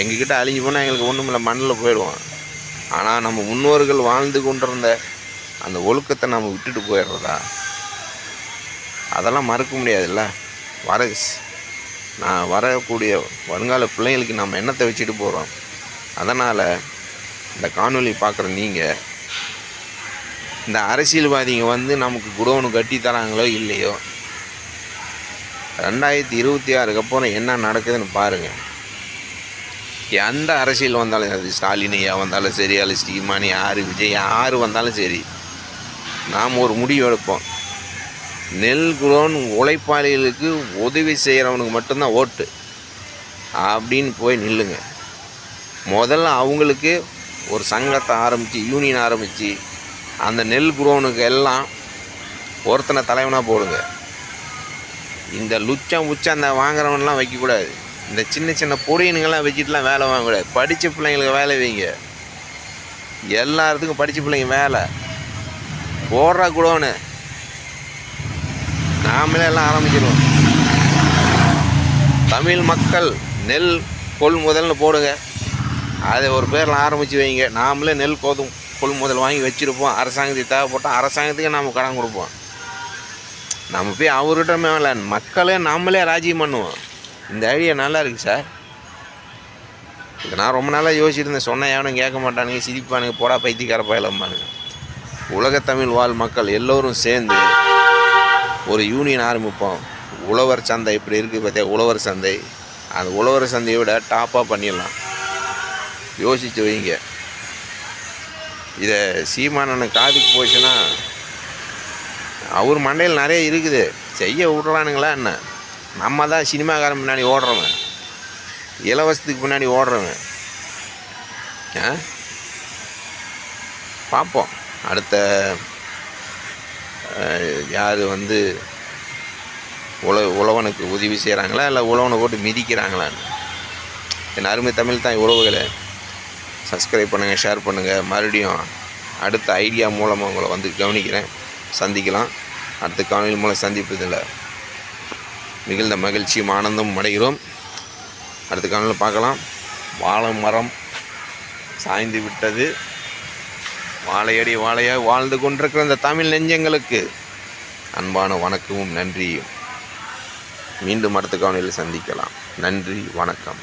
எங்ககிட்ட அழிஞ்சு போனால் எங்களுக்கு ஒன்றும் இல்லை, மண்ணில் போயிடுவான். ஆனால் நம்ம முன்னோர்கள் வாழ்ந்து கொண்டிருந்த அந்த ஒழுக்கத்தை நம்ம விட்டுட்டு போயிடுறதா? அதெல்லாம் மறக்க முடியாதுல்ல. நான் வரக்கூடிய வருங்கால பிள்ளைங்களுக்கு நம்ம எண்ணத்தை வச்சுட்டு போகிறோம். அதனால் இந்த காணொளி பார்க்குற நீங்கள், இந்த அரசியல்வாதிங்க நமக்கு குடோனு கட்டி தராங்களோ இல்லையோ, 2026 அப்புறம் என்ன நடக்குதுன்னு பாருங்கள். எந்த அரசியல் வந்தாலும், அது ஸ்டாலின் ஐயா வந்தாலும் சரி, அல்ல ஸ்ரீமானி, யார் விஜய் யார் வந்தாலும் சரி, நாம் ஒரு முடிவு எடுப்போம். நெல் குடோன் உழைப்பாளிகளுக்கு உதவி செய்கிறவனுக்கு மட்டும்தான் ஓட்டு அப்படின்னு போய் நில்லுங்க. முதல்ல அவங்களுக்கு ஒரு சங்கத்தை ஆரம்பித்து, யூனியன் ஆரம்பித்து, அந்த நெல் குடோனுக்கு எல்லாம் ஒருத்தனை தலைவனாக போடுங்க. இந்த லுச்சம் அந்த வாங்குறவன்லாம் வைக்கக்கூடாது. இந்த சின்ன சின்ன பொடியனுங்கெல்லாம் வச்சுட்டுலாம் வேலை வாங்கக்கூடாது. படித்த பிள்ளைங்களுக்கு வேலை வைங்க. எல்லாத்துக்கும் படித்த பிள்ளைங்க வேலை போடுறா குடோனு. நாமளே எல்லாம் ஆரம்பிச்சிடுவோம். தமிழ் மக்கள் நெல் கொள்முதல்னு போடுங்க. அதை ஒரு பேரில் ஆரம்பித்து வைங்க. நாமளே நெல் கொள்முதல் வாங்கி வச்சுருப்போம். அரசாங்கத்துக்கு தேவைப்பட்டோம், அரசாங்கத்துக்கு நாம் கடன் கொடுப்போம். நம்ம போய் அவர்கிட்ட மேலே மக்களே நம்மளே ராஜ்யம் பண்ணுவோம். இந்த ஐடியா நல்லா இருக்குது சார். இது நான் ரொம்ப நாளாக யோசிச்சிருந்தேன். சொன்னால் எவனும் கேட்க மாட்டானுங்க, சிரிப்பானுங்க, போடா பைத்தியக்கார பயலம்பானுங்க. உலகத்தமிழ் வாழ் மக்கள் எல்லோரும் சேர்ந்து ஒரு யூனியன் ஆரம்பிப்போம். உழவர் சந்தை இப்படி இருக்குது பார்த்தியா, உழவர் சந்தை. அந்த உழவர் சந்தையை விட டாப்பாக பண்ணிடலாம். யோசித்து வைங்க. இதை சீமானனுக்கு காதுக்கு போச்சுன்னா, அவர் மண்டையில் நிறைய இருக்குது, செய்ய விட்றானுங்களா என்ன? நம்ம தான் சினிமாக்காரன் பின்னாடி ஓடுறவன், இலவசத்துக்கு பின்னாடி ஓடுறவன். பார்ப்போம் அடுத்த யார் உழவனுக்கு உதவி செய்கிறாங்களா இல்லை உழவனை போட்டு மிதிக்கிறாங்களான்னு. என் அருமை தமிழ் தான் உறவுகளை சப்ஸ்கிரைப் பண்ணுங்கள், ஷேர் பண்ணுங்கள். மறுபடியும் அடுத்த ஐடியா மூலமாக உங்களை கவனிக்கிறேன். சந்திக்கலாம். அடுத்த காணொலி மூலம் சந்திப்பதில் மிகுந்த மகிழ்ச்சியும் ஆனந்தமும் அடைகிறோம். அடுத்த காணொலியில் பார்க்கலாம். வாழை மரம் சாய்ந்து விட்டது. வாழையடி வாழையாக வாழ்ந்து கொண்டிருக்கிற இந்த தமிழ் நெஞ்சங்களுக்கு அன்பான வணக்கமும் நன்றியும். மீண்டும் அடுத்த காணொலியில் சந்திக்கலாம். நன்றி, வணக்கம்.